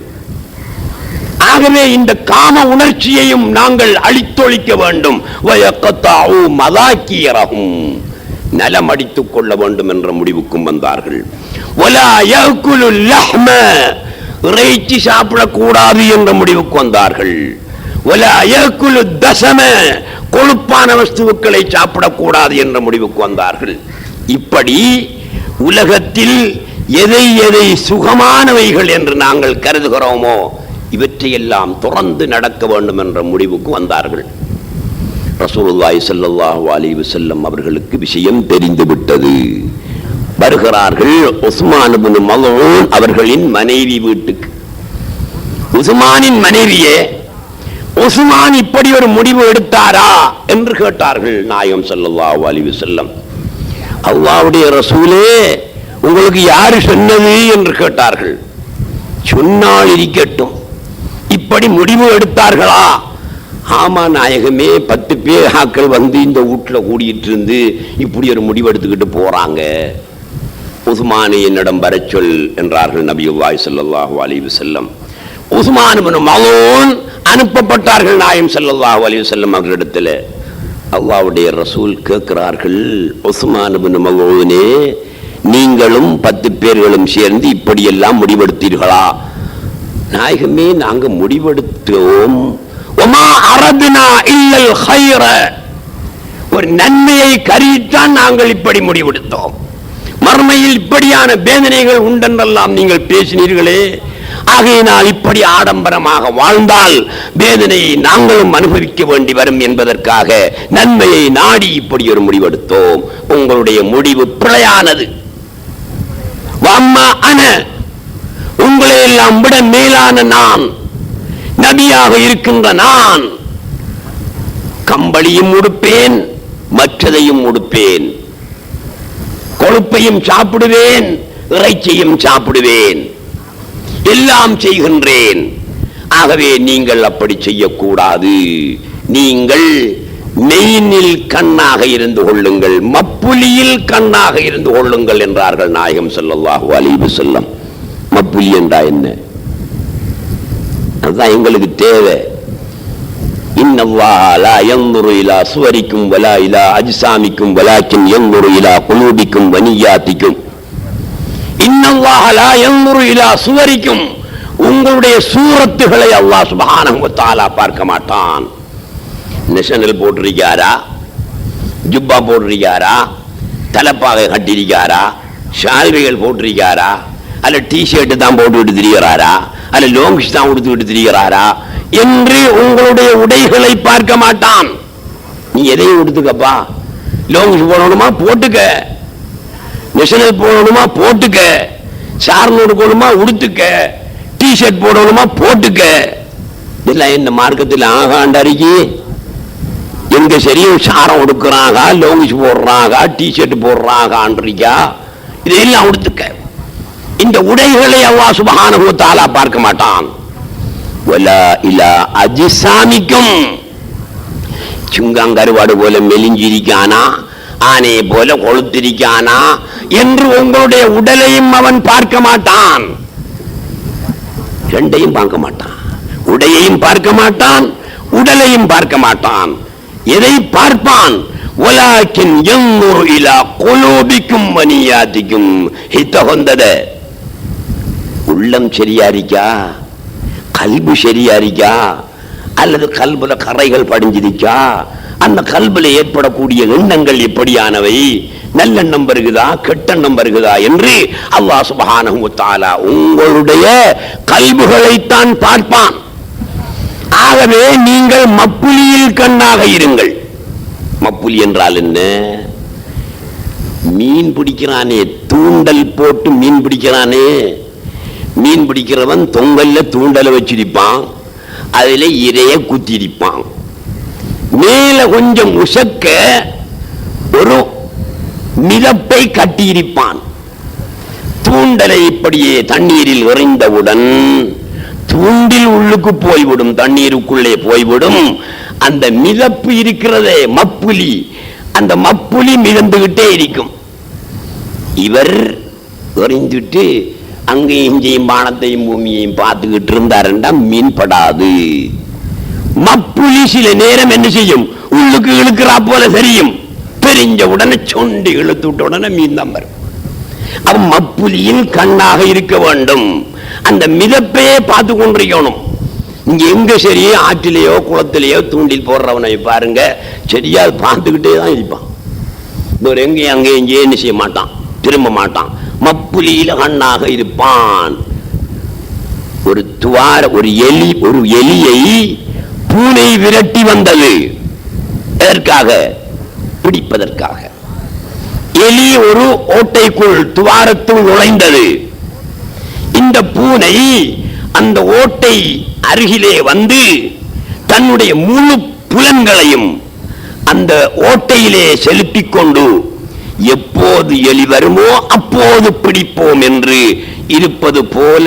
ஆகவே இந்த காம உணர்ச்சியையும் நாங்கள் அழித்தொழிக்க வேண்டும். மதாக்கியரகும், நலம் அடித்துக் கொள்ள வேண்டும் என்ற முடிவுக்கும் வந்தார்கள். இறைச்சி சாப்பிடக்கூடாது என்ற முடிவுக்கு வந்தார்கள். கொழுப்பான வஸ்துக்களை சாப்பிடக்கூடாது என்ற முடிவுக்கு வந்தார்கள். இப்படி உலகத்தில் எதை எதை சுகமானவைகள் என்று நாங்கள் கருதுகிறோமோ இவற்றையெல்லாம் தொடர்ந்து நடக்க வேண்டும் என்ற முடிவுக்கு வந்தார்கள். ரசூலுல்லாஹி ஸல்லல்லாஹு அலைஹி வஸல்லம் அவர்களுக்கு விஷயம் தெரிந்துவிட்டது. வருகிறார்கள் உஸ்மான் இப்னு மல்ஊன் அவர்களின் மனைவி வீட்டுக்கு. உஸ்மானின் மனைவியே, உஸ்மான் இப்படி ஒரு முடிவு எடுத்தாரா என்று கேட்டார்கள் நாயகம் ஸல்லல்லாஹு அலைஹி வஸல்லம். அல்லாஹ்வுடைய ரசூலே, உங்களுக்கு யாரு சொன்னது என்று கேட்டார்கள். சொன்னால் இருக்கட்டும், இப்படி முடிவு எடுத்தார்களா? ஆமா நாயகமே, 10 பேர் ஆக்கள் வந்து இந்த வீட்டில் கூடிட்டு இருந்து இப்படி ஒரு முடிவு எடுத்துக்கிட்டு போறாங்க. உஸ்மானை என்னிடம் வர சொல் என்றார்கள் நபியுல்லாஹி ஸல்லல்லாஹு அலைஹி வஸல்லம். உஸ்மான் இப்னு மல்ஊன் அனுப்பப்பட்டார்கள் நாயகம் ஸல்லல்லாஹு அலைஹி வஸல்லம் அவர்களிடத்தில். அல்லாஹ்வுடைய ரசூல் கேட்கிறார்கள், உஸ்மான் இப்னு மல்ஊனே, நீங்களும் 10 பேர்களும் சேர்ந்து இப்படியெல்லாம் முடிவெடுத்தீர்களா? நாயகமே, நாங்க முடிவெடுத்தோம். ஒரு நன்மையை கருதித்தான் நாங்கள் இப்படி முடிவெடுத்தோம். மறுமையில் இப்படியான வேதனைகள் உண்டென்றெல்லாம் நீங்கள் பேசினீர்களே, ஆகையினால் இப்படி ஆடம்பரமாக வாழ்ந்தால் வேதனையை நாங்களும் அனுபவிக்க வேண்டி வரும் என்பதற்காக நன்மையை நாடி இப்படி ஒரு முடிவெடுத்தோம். உங்களுடைய முடிவு பிழையானது. உங்களை எல்லாம் விட மேலான நான், நபியாக இருக்கின்ற நான், கம்பளியும் உடுப்பேன், மற்றதையும் உடுப்பேன், கொழுப்பையும் சாப்பிடுவேன், இறைச்சியும் சாப்பிடுவேன், எல்லாம் செய்கின்றேன். ஆகவே நீங்கள் அப்படி செய்யக்கூடாது. நீங்கள் மெயினில் கண்ணாக இருந்து கொள்ளுங்கள், மப்புலியில் கண்ணாக இருந்து கொள்ளுங்கள் என்றார்கள் நாயகம் ஸல்லல்லாஹு அலைஹி வஸல்லம். மப்புலி என்றா என்ன? அதுதான் எங்களுக்கு தேவை. இன்னல்லாஹ லா யன்துரு இலா சுவரிக்கும் வலா இலா அஜ்சாமிக்கும் வலாக்கின் யன்துரு இலா குலூபிக்கும் வனியாத்திக்கும். இன்னல்லாஹ லா யன்துரு இலா சுவரிக்கும், உங்களுடைய சூரத்துகளை அல்லாஹ் சுப்ஹானஹு வ தஆலா பார்க்க மாட்டான். நேஷனல் போட்டிருக்காரா, ஜுப்பா போட்டிருக்காரா, தலப்பாகை கட்டிருக்காரா, ஷால்வைகள் போட்டிருக்காரா, அல்ல டிஷர்ட் தான் போட்டுவிட்டு திரிகிறாரா, அல்ல லோங்ஸ் தான் உடுத்துக்கிட்டு திரிகிறாரா என்று உங்களுடைய உடைகளை பார்க்க மாட்டான். நீ எதையும் உடுத்துக்கப்பா, லோங்ஸ் போடணுமா போட்டுக்க, நேஷனல் போடணுமா போட்டுக்க, சார்ந்து உடுக்கணுமா உடுத்துக்க, டிஷர்ட் போடணுமா போட்டுக்க. இதெல்லாம் என்ன மார்க்கத்தில் ஆகாண்டறிக்கி? எங்க சரியும் சாரம் உடுக்கிறாங்க, லோங்கிஸ் போடுறாங்க, டிஷர்ட் போடுறாங்கன்றீக்கா? இதையெல்லாம் உடுத்துக்க. இந்த உடைகளை அல்லாஹ் சுப்ஹானஹு வ தஆலா பார்க்க மாட்டான். வலா இலா அஜ்சாமிக்கும், சுங்காங்கருவாடு போல மெலிஞ்சிருக்கானா, ஆனையை போல கொழுத்திருக்கானா என்று உங்களுடைய உடலையும் அவன் பார்க்க மாட்டான். ரெண்டையும் பார்க்க மாட்டான். உடையையும் பார்க்க மாட்டான், உடலையும் பார்க்க மாட்டான். எதை பார்ப்பான்? வலாக்கின் யன்ظுரு இலா குலூபிக்கும் வனியாதிக்கும். ஹித வந்தத உள்ளம் சரியா இருக்கா, கல்பு சரியா இருக்கா, அல்லது கல்புல கரைகள் படிஞ்சிருக்கா, அந்த கல்புல ஏற்படக்கூடிய எண்ணங்கள் எப்படியானவை, நல்லெண்ணம் வருகுதா கெட்டெண்ணம் வருகுதா என்று அல்லாஹ் சுப்ஹானஹு வ தஆலா உங்களுடைய கல்புகளைத்தான் பார்ப்பான். ஆகவே நீங்கள் மப்புலியில் கண்ணாக இருங்கள். மப்புலி என்றால் என்ன? மீன் பிடிக்கிறானே, தூண்டல் போட்டு மீன் பிடிக்கிறானே, மீன் பிடிக்கிறவன் தொங்கல்ல தூண்டலை வச்சிருப்பான், அதில் இரைய குத்திருப்பான், மேல கொஞ்சம் உசக்க ஒரு மிதப்பை கட்டியிருப்பான். தூண்டலை இப்படியே தண்ணீரில் எறிந்தவுடன் தூண்டில் உள்ளுக்கு போய்விடும், தண்ணீருக்குள்ளே போய்விடும். அந்த மிதப்பு இருக்கிறதே மப்புலி, அந்த மப்புலி மிதந்துகிட்டே இருக்கும். இவர் எறிந்துட்டு அங்கேயும் இங்கேயும் வானத்தையும் பூமியையும் பார்த்துக்கிட்டு இருந்தாருண்டா மீன் படாது. மப்புலி சில நேரம் என்ன செய்யும், உள்ளுக்கு இழுக்கிறா போல தெரியும், தெரிஞ்ச உடனே சொண்டி இழுத்து விட்ட உடனே மீன் தான் வரும். அவன் மப்புலியில் கண்ணாக இருக்க வேண்டும். அந்த மிதப்பையே பார்த்து கொண்டிருக்கணும். இங்க எங்க சரி ஆற்றிலேயோ குளத்திலேயோ தூண்டில் போடுறவனை பாருங்க, சரியா பார்த்துக்கிட்டே தான் இருப்பான். எங்கேயும் அங்கேயும் இங்கே என்ன செய்ய மாட்டான், திரும்ப மாட்டான், மப்புலியில கண்ணாக இருப்பான். ஒரு எலியை பூனை விரட்டி வந்தது. எதற்காக? பிடிப்பதற்காக. எலி ஒரு ஓட்டைக்குள் துவாரத்துள் நுழைந்தது. இந்த பூனை அந்த ஓட்டை அருகிலே வந்து தன்னுடைய முழு புலன்களையும் அந்த ஓட்டையிலே செலுத்திக் கொண்டு எப்போது எலி வருமோ அப்போது பிடிப்போம் என்று இருப்பது போல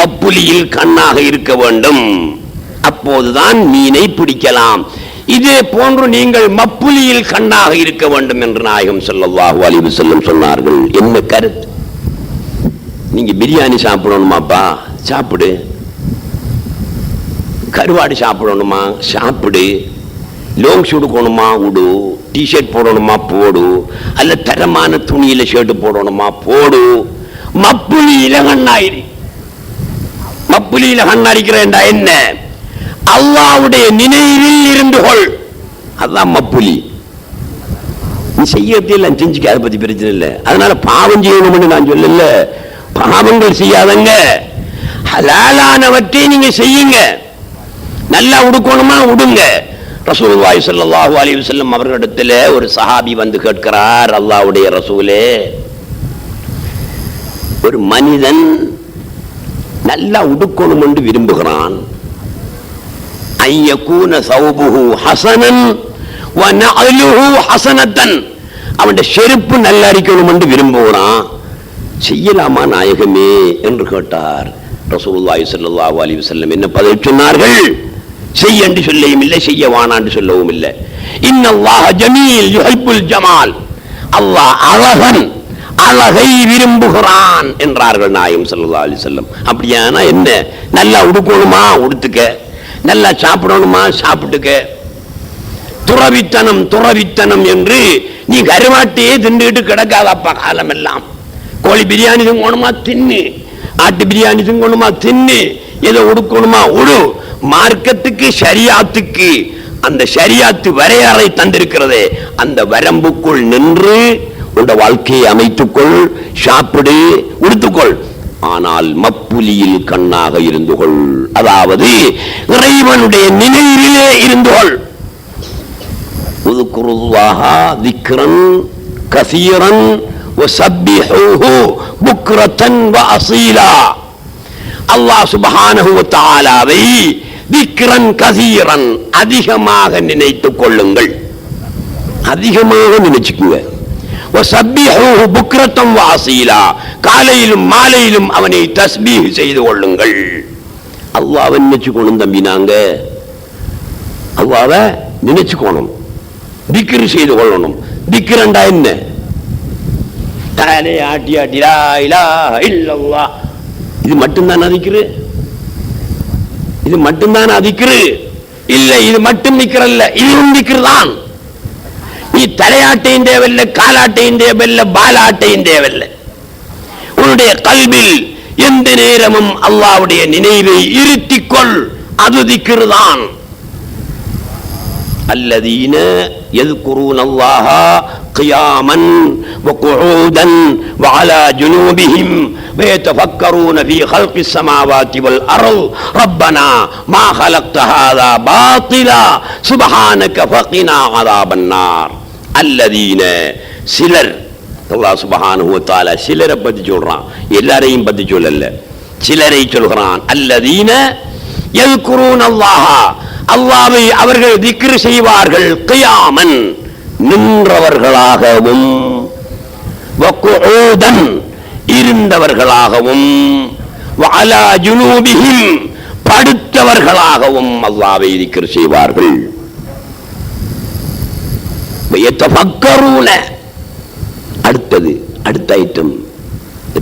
மப்புலியில் கண்ணாக இருக்க வேண்டும். அப்போதுதான் மீனை பிடிக்கலாம். இதே போன்று நீங்கள் மப்புலியில் கண்ணாக இருக்க வேண்டும் என்று நாயகம் ஸல்லல்லாஹு அலைஹி வஸல்லம் சொன்னார்கள். என்ன கருத்து? நீங்க பிரியாணி சாப்பிடணுமாப்பா, சாப்பிடு. கருவாடு சாப்பிடணுமா, சாப்பிடு. லோங் சுடுக்கணுமா, உடு. டிஷர்ட் போடணுமா, போடு. அல்ல தரமான துணியில ஷர்ட் போடணுமா, போடு. மப்புலியில கண்ணாயிரு. மப்புலியில கண்ணாரிக்கிறேன்டா என்ன? அல்லாஹ்வுடைய நினைவில் இருந்து கொள். அதான் மப்புலி. நீ செய்யறதெல்லாம் செஞ்சுக்க, அதை பத்தி பிரச்சனை இல்லை. அதனால பாவம் செய்யணும்னு நான் சொல்லல. பாவங்கள் செய்யாதங்க, ஹலாலானவற்றை நீங்க செய்யுங்க. நல்லா உடுக்கணுமா உடுங்க. ரசூலுல்லாஹி ஸல்லல்லாஹு அலைஹி வஸல்லம் அவர்களிடத்தில் ஒரு சஹாபி வந்து கேட்கிறார், அல்லாஹ்வுடைய ரசூலே, ஒரு மனிதன் நல்லா உடுக்கணும் என்று விரும்புகிறான். ஐயகூன சௌபுஹு ஹஸனன் வ நஅலுஹு ஹஸனத்தன். அவனுடைய செருப்பு நல்லா இருக்கணும் என்று விரும்புகிறான். செய்யலாமா நாயகமே என்று கேட்டார். ரசூலுல்லாஹி ஸல்லல்லாஹு அலைஹி வஸல்லம் என்ன பதில் சொன்னார்கள்? செய்ய என்று சொல்லவும் இல்லை, செய்ய வானான்னு சொல்லவும் இல்லை. இன்னல்லாஹ ஜமீல் யுஹிப்புல் ஜமால். அல்லாஹ் அழகன், அழகை விரும்புகிறான் என்றார்கள் நாயகம் ஸல்லல்லாஹு அலைஹி வஸல்லம். அப்படியானா என்ன? நல்லா உடுக்கணுமா உடுத்துக்க, நல்லா சாப்பிடணுமா சாப்பிட்டுக்க. துறவித்தனம் துறவித்தனம் என்று நீ கருவாட்டையே தின்னுட்டு கிடக்காதப்பா காலம் எல்லாம். கோழி பிரியாணி திங்கணுமா தின்னு, ஆட்டு பிரியாணி திங்கணுமா தின்னு, ஏதோ உடுக்கணுமா உடு. மார்க்கத்துக்கு ஷரியாத்துக்கு அந்த ஷரியாத்து வரையறை தந்திருக்கிறதே, அந்த வரம்புக்குள் நின்று உடைய வாழ்க்கையை அமைத்துக்கொள், சாப்பிடு, உடுத்துக்கொள். ஆனால் மப்புலியில் கண்ணாக இருந்து கொள். அதாவது இறைவனுடைய நினைவிலே இருந்து கொள். உذ்குருல்லாஹ திக்ரன் கஸீரன் வஸப்பிஹூஹு புக்ரத்தன் வஅஸீலா. அல்லாஹ் சுப்ஹானஹு வ தஆலாவை திக்ரன் கஸீரன் அதிகமாக நினைத்துக் கொள்ளுங்கள், அதிகமாக நினைச்சுக்குங்க. வஸப்பிஹூஹு புக்ரத்தன் வஅஸீலா, காலையிலும் மாலையிலும் அவனை தஸ்பீஹ் செய்து கொள்ளுங்கள். அல்லாஹ்வை நினைச்சுக்கணும் தம்பி. நாங்க அல்லாஹ்வை நினைச்சுக்கணும், திக்ர் செய்து கொள்ளணும். திக்ரண்டா என்ன? தானே ஆட்டி ஆட்டி லா இலாஹ இல்லல்லாஹ், இது மட்டும்தான் அதிக்ரு? இது மட்டும்தான் அதிக்ரு? இல்லை, இது மட்டும் நிக்கிறல்ல, இதுவும் திக்ர் தான். நீ தலையாட்டையும் தேவையில்லை, காலாட்டையும் தேவையில்லை, பாலாட்டையும் தேவையில்லை. உன்னுடைய கல்வில் எந்த நேரமும் அல்லாஹ்வுடைய நினைவை இருத்திக்கொள். அது திக்ருதான். அல்லதீன யذ்குரூன அல்லாஹ கியாமன் வகுஊதன் வஅலா ஜுனூபிஹிம் வயதஃபக்கரூன ஃபீ ஹல்கிஸ் ஸமாவாதி வல் அர்ض் ரப்பனா மா ஹலக்த ஹாதா பாத்திலா சுப்ஹானக ஃபகினா அஸாபன் நார். அல்லதீன சிலர், அல்லாஹ் சுப்ஹானஹு வ தஆலா சிலரை பத்தி சொல்றான், எல்லாரையும் பத்தி சொல்லல, சிலரை சொல்கிறான். அல்லதீன யذ்குரூன அல்லாஹ, அல்லாஹ்வை அவர்கள் திக்ர் செய்வார்கள், கியாமன் நின்றவர்களாகவும், வகுஊதன் இருந்தவர்களாகவும், வஅலா ஜுனூபிஹிம் படுத்தவர்களாகவும் அல்லாஹ்வை திக்ர் செய்வார்கள். வயதஃபக்கரூன அடுத்தது, அடுத்த ஐட்டம்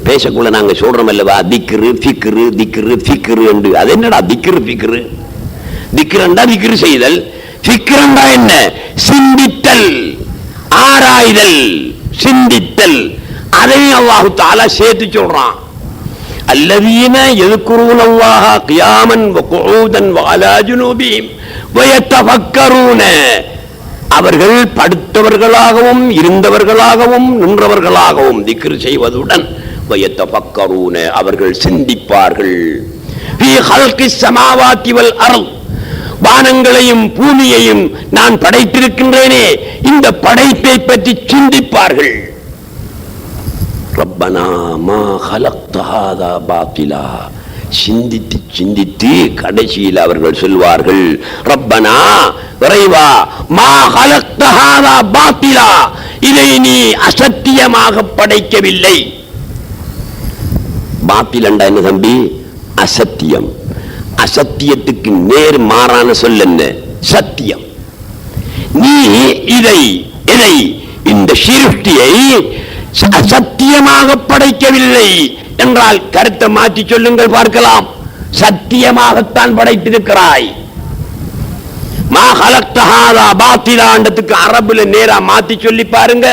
பேசக்குள்ள நாங்க சொல்றோம் அல்லவா, திக்ரு ஃபிக்ரு திக்ரு ஃபிக்ரு என்று. அது என்னடா திக்ரு ஃபிக்ரு? திக்ரண்டா திக்ரு செய்தல், ஃபிக்ரண்டா என்ன? சிந்தித்தல், ஆராய்தல், சிந்தித்தல். அதையும் அல்லாஹ் தஆலா சேர்த்து சொல்றான். அல்லதீன யذ்குரூன அல்லாஹ கியாமன் வகுஊதன் வஅலா ஜுனூபிஹிம் வயதஃபக்கரூன, அவர்கள் படுத்தவர்களாகவும் இருந்தவர்களாகவும் நின்றவர்களாகவும் திக்ர் செய்வதுடன் வயதஃபக்கரூன அவர்கள் சிந்திப்பார்கள். ஃபீ ஹல்கிஸ் ஸமாவாதி வல் அர்ض், வானங்களையும் பூமியையும் நான் படைத்திருக்கின்றேனே, இந்த படைப்பை பற்றி சிந்திப்பார்கள். ரப்பனா மா ஹலக்த ஹாதா பாத்திலா, சிந்தித்து சிந்தித்து கடைசியில் அவர்கள் சொல்வார்கள், ரப்பனா இறைவா மா ஹலக்த ஹாதா பாத்திலா, இதை நீ அசத்தியமாக படைக்கவில்லை. பாத்தில் என்றா என்ன தம்பி? அசத்தியம். அசத்தியத்துக்கு நேர் மாறான சொல் என்ன? சத்தியம். நீ இதை இந்த சிருஷ்டியை சத்தியமாக படைக்கவில்லை என்றால் கருத்தை மாற்றி சொல்லுங்கள் பார்க்கலாம். சத்தியமாகத்தான் படைத்திருக்கிறாய். மா ஹலக்த ஹாதா பாத்திலாண்டத்துக்கு அரபுல நேரா மாத்தி சொல்லி பாருங்க,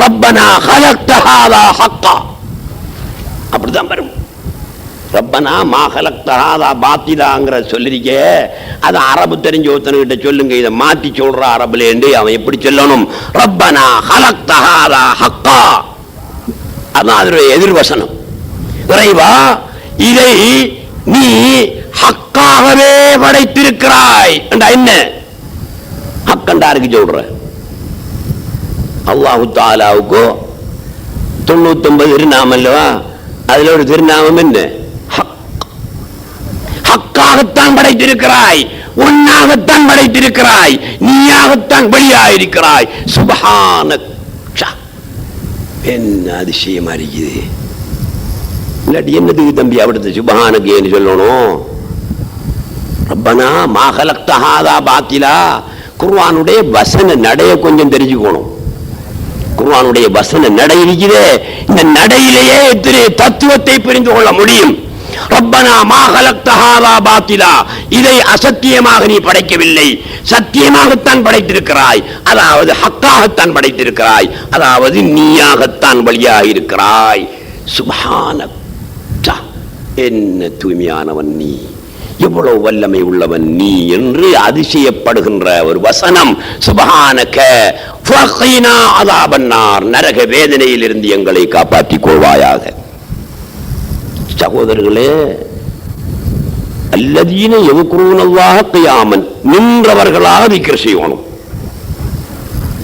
ரப்பனா ஹலக்த ஹாதா ஹக்கா, அப்படிதான் வரும். ரப்பனா மா ஹலக்த ஹாதா பாத்திலாங்கிற சொல்லிருக்கே, அது அரபு தெரிஞ்ச ஒருத்தனுக்கிட்ட சொல்லுங்க, இதை மாத்தி சொல்ற அரபுல என்று. அவன் எப்படி சொல்லணும்? ரப்பனா ஹலக்த ஹாதா ஹக்கா, அதான் அதனுடைய எதிர்வசனம். இறைவா இதை நீ ஹக்காகவே படைத்திருக்கிறாய் என்றா என்ன? ஹக்கண்டாருக்கு சொல்ற அல்லாஹு தஆலாவுக்கு 99 திருநாமம் அல்லவா, அதுல ஒரு திருநாமம் என்ன? ஹக்காகத்தான் படைத்திருக்கிறாய், ஒன்னாகத்தான் படைத்திருக்கிறாய், நீயாகத்தான் வெளியாயிருக்கிறாய். சுப்ஹானக், என்ன அதிசயமா இருக்குது. இல்லாட்டி என்னதுக்கு தம்பி அவடுத்து சுப்ஹானக் என்று சொல்லணும்? ரப்பனா மா ஹலக்த ஹாதா பாத்திலா. குர்ஆனுடைய வசன நடைய கொஞ்சம் தெரிஞ்சுக்கணும். குர்ஆனுடைய வசன நடை இருக்குதே, இந்த நடையிலேயே எத்தனை தத்துவத்தை புரிந்து கொள்ள முடியும். ரப்பனா மா ஹலக்த ஹாதா பாத்திலா, இதை அசத்தியமாக நீ படைக்கவில்லை, சத்தியமாகத்தான் படைத்திருக்கிறாய், அதாவது ஹக்காகத்தான் படைத்திருக்கிறாய், அதாவது நீயாகத்தான் வழியாக இருக்கிறாய். சுப்ஹானக், என்ன தூய்மையானவன் நீ, எவ்வளவு வல்லமை உள்ளவன் நீ என்று அதிசயப்படுகின்ற ஒரு வசனம். சுப்ஹானக ஃபகினா அஸாபன் நார், நரக வேதனையில் இருந்து எங்களை காப்பாற்றிக் கொள்வாயாக. சகோதரர்களே, அல்லதீன யذ்குரூன அல்லாஹ கியாமன், நின்றவர்களாக திக்ர் செய்யணும்,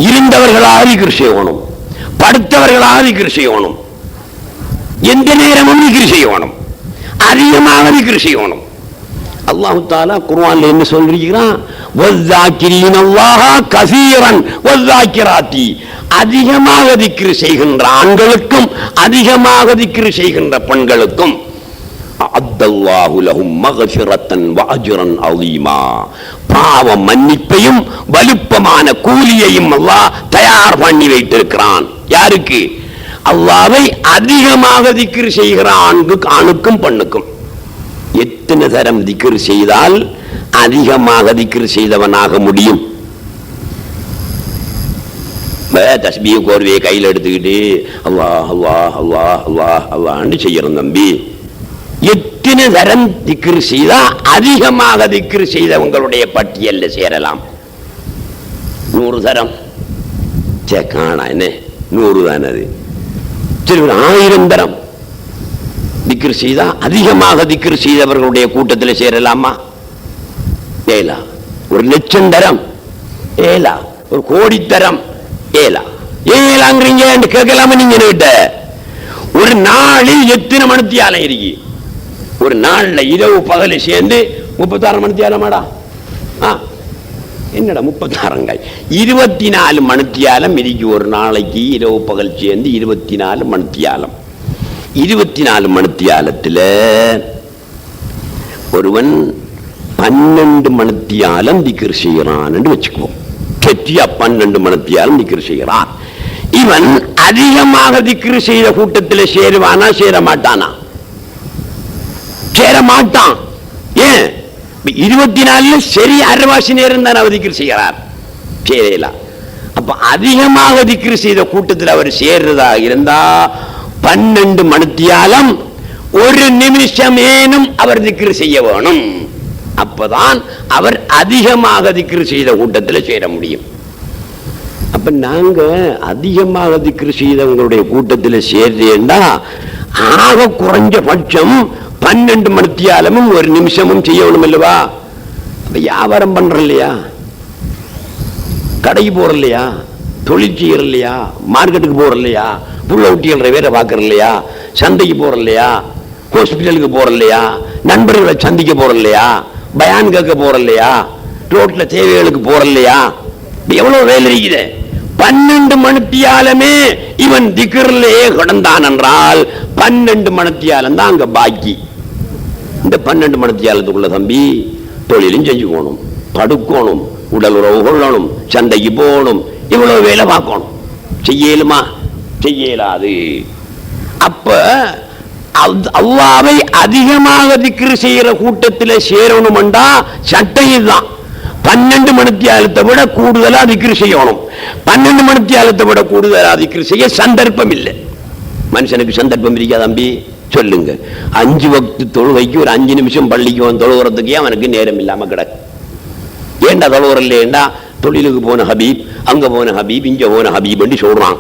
இருந்தவர்களாக திக்ர் செய்யணும், படுத்தவர்களாக திக்ர் செய்யணும், எந்த நேரமும் திக்ர் செய்யணும், அதிகமாக திக்ர் செய்யணும். அல்லாஹ் தஆலா குர்ஆன்ல என்ன சொல்றான்? வஸ்ஸாகிரீன அல்லாஹ கஸீரன் வஸ்ஸாகிராத்தி, அதிகமாக திக்ர் செய்கின்ற ஆண்களுக்கும் அதிகமாக திக்ர் செய்கின்ற பெண்களுக்கும் அத்தல்லாஹு லஹும் மக்ஃபிரத்தன் வ அஜ்ரன் அஸீமா, பாவ மன்னிப்பையும் வலுப்பமான கூலியையும் அல்லாஹ் தயார் பண்ணி வைத்திருக்கிறான். யாருக்கு? அல்லாஹ்வை அதிகமாக திக்ர் செய்கிற ஆணுக்கும் பெண்ணுக்கும். எத்தனை தரம் திக்ர் செய்தால் அதிகமாக திக்ர் செய்தவனாக முடியும்? தஸ்பீ கோர்வையை கையில் எடுத்துக்கிட்டு அல்லாஹ் அல்லாஹ் அல்லாஹ் அல்லாஹ் அல்லாஹ்னு செய்யறோம் தம்பி. எத்தனை தரம் திக்ரு செய்தா அதிகமாக திக்ரு செய்தவங்களுடைய பட்டியலில் சேரலாம்? 100 தரம். காணா என்ன 100 தான் அது. சரி, 1000 தரம் திக்ரு செய்தா அதிகமாக திக்ரு செய்தவர்களுடைய கூட்டத்தில் சேரலாமா? ஏலா. 1,00,000 தரம் ஏலா. 1,00,00,000 தரம் ஏலா. ஏலாங்கிறீங்க கேட்கலாமா? நீங்க கிட்ட ஒரு நாளில் எத்தனை மணித்தியாலம் இருக்கு? ஒரு நாள்ல இரவு பகல் சேர்ந்து 36 மணித்தியாலமாடா? என்னடா 36? 24 மணித்தியாலம் இருக்கு ஒரு நாளைக்கு. இரவு பகல் சேர்ந்து 24 மணித்தியாலம். 24 மணித்தியாலத்தில் ஒருவன் 12 மணித்தியாலம் திக்ர் செய்கிறான் என்று வச்சுக்குவோம். கெட்டியா 12 மணித்தியாலம் திக்ர் செய்கிறான். இவன் அதிகமாக திக்ர் செய்த கூட்டத்தில் சேருவானா சேர மாட்டானா? சேர மாட்டான். ஏன்? 24 சரி அரைவாசி நேரம் தான் அவர் திக்ர் செய்கிறார். சேரலாம். அப்ப அதிகமாக திக்ர் செய்த கூட்டத்தில் அவர் சேர்றதா இருந்தா 12 மணித்தியாலம் 1 நிமிஷம் ஏனும் அவர் திக்ர் செய்ய வேணும். அப்பதான் அவர் அதிகமாக திக்ர் செய்த கூட்டத்தில் சேர முடியும். அப்ப நாங்க அதிகமாக திக்ர் செய்தவங்களுடைய கூட்டத்தில் சேர்றேன்னா ஆக குறைஞ்ச பட்சம் 12 மணித்தியாலமும் 1 நிமிஷமும் செய்யணும் இல்லவா? அப்ப வியாபாரம் பண்ற இல்லையா, கடைக்கு போற இல்லையா, தொழில் செய்யற இல்லையா, மார்க்கெட்டுக்கு போற இல்லையா, புள்ள ஊட்டியல்ற வேற பாக்குற இல்லையா, சந்தைக்கு போற இல்லையா, ஹாஸ்பிட்டலுக்கு போற இல்லையா, நண்பர்களை சந்திக்க போற இல்லையா, பயான் கேட்க போற இல்லையா, ரோட்ல தேவைகளுக்கு போற இல்லையா, எவ்வளவு வேலை இருக்குது. 12 மணித்தியாலமே இவன் திக்ரிலேயே கிடந்தான் என்றால் 12 மணித்தியாலம் தான் அங்க பாக்கி. இந்த 12 மணித்தியாலத்துக்குள்ள தம்பி தொழிலும் செஞ்சு போகணும், படுக்கணும், உடல் உறவு கொள்ளணும், சந்தைக்கு போகணும், இவ்வளவு வேலை பார்க்கணும். செய்யலுமா? செய்யலாது. அப்ப அல்லாஹ்வை அதிகமாக திக்ர் செய்யற கூட்டத்தில் சேரணும்டா சட்டம் தான். 12 மணித்தியாலத்தை விட கூடுதலா திக்ர் செய்யணும். 12 மணித்தியாலத்தை விட கூடுதலா திக்ர் செய்ய சந்தர்ப்பம் இல்லை. மனுஷனுக்கு சந்தர்ப்பம் இருக்கா தம்பி? சொல்லுங்க. 5 வக்து தொழுகைக்கு ஒரு 5 நிமிஷம் பள்ளிக்கு வந்து தொழுகிறதுக்கே அவனுக்கு நேரம் இல்லாம கிடக்கு. ஏண்டா தொழுகிற இல்லையேண்டா? தொழிலுக்கு போன ஹபீப், அங்க போன ஹபீப், இங்க போன ஹபீப் என்று சொல்றான்.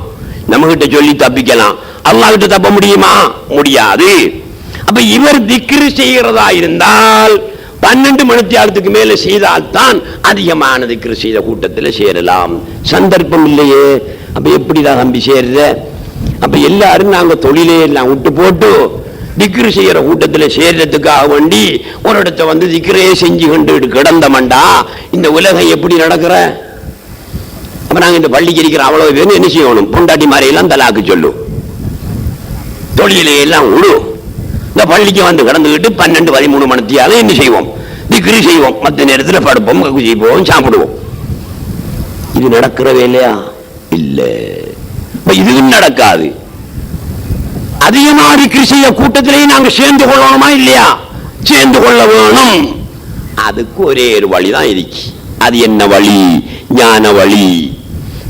நம்ம கிட்ட சொல்லி தப்பிக்கலாம், அல்லாஹ் கிட்ட தப்ப முடியுமா? முடியாது. அப்ப இவர் திக்ர் செய்கிறதா இருந்தால் 12 மணித்தியாலத்துக்கு மேல செய்தால்தான் அதிகமான திக்ர் செய்த கூட்டத்தில் சேரலாம். சந்தர்ப்பம் இல்லையே. அப்ப எப்படிதான் தம்பி சேருத? அப்ப எல்லாரும் நாங்க தொழிலே எல்லாம் விட்டு போட்டு திக்ர் செய்யற கூட்டத்தில் சேர்றதுக்காக வேண்டி ஒரு இடத்த வந்து திக்ரே செஞ்சு கொண்டு கிடந்தமண்டா இந்த உலகம் எப்படி நடக்கிற? அப்ப நாங்க இந்த பள்ளிக்கு இருக்கிற அவ்வளவு பேரும் என்ன செய்யணும்? பொண்டாட்டி மாறையெல்லாம் தலாக்கு சொல்லு, தொழிலே எல்லாம் விடு. இந்த பள்ளிக்கு வந்து கிடந்துக்கிட்டு 12-13 மணித்தியாலும் என்ன செய்வோம்? திக்ரி செய்வோம். மற்ற நேரத்தில் படுப்போம், செய்வோம், சாப்பிடுவோம். இது நடக்கிறவே இல்லையா? இல்ல. இதுவும் நடக்காது. அதிகமாக திக்ரி செய்ய கூட்டத்திலேயே நாங்க சேர்ந்து கொள்ளணுமா இல்லையா? சேர்ந்து கொள்ள வேணும். அதுக்கு ஒரே ஒரு வழிதான் இருக்கு. அது என்ன வழி? ஞான வழி,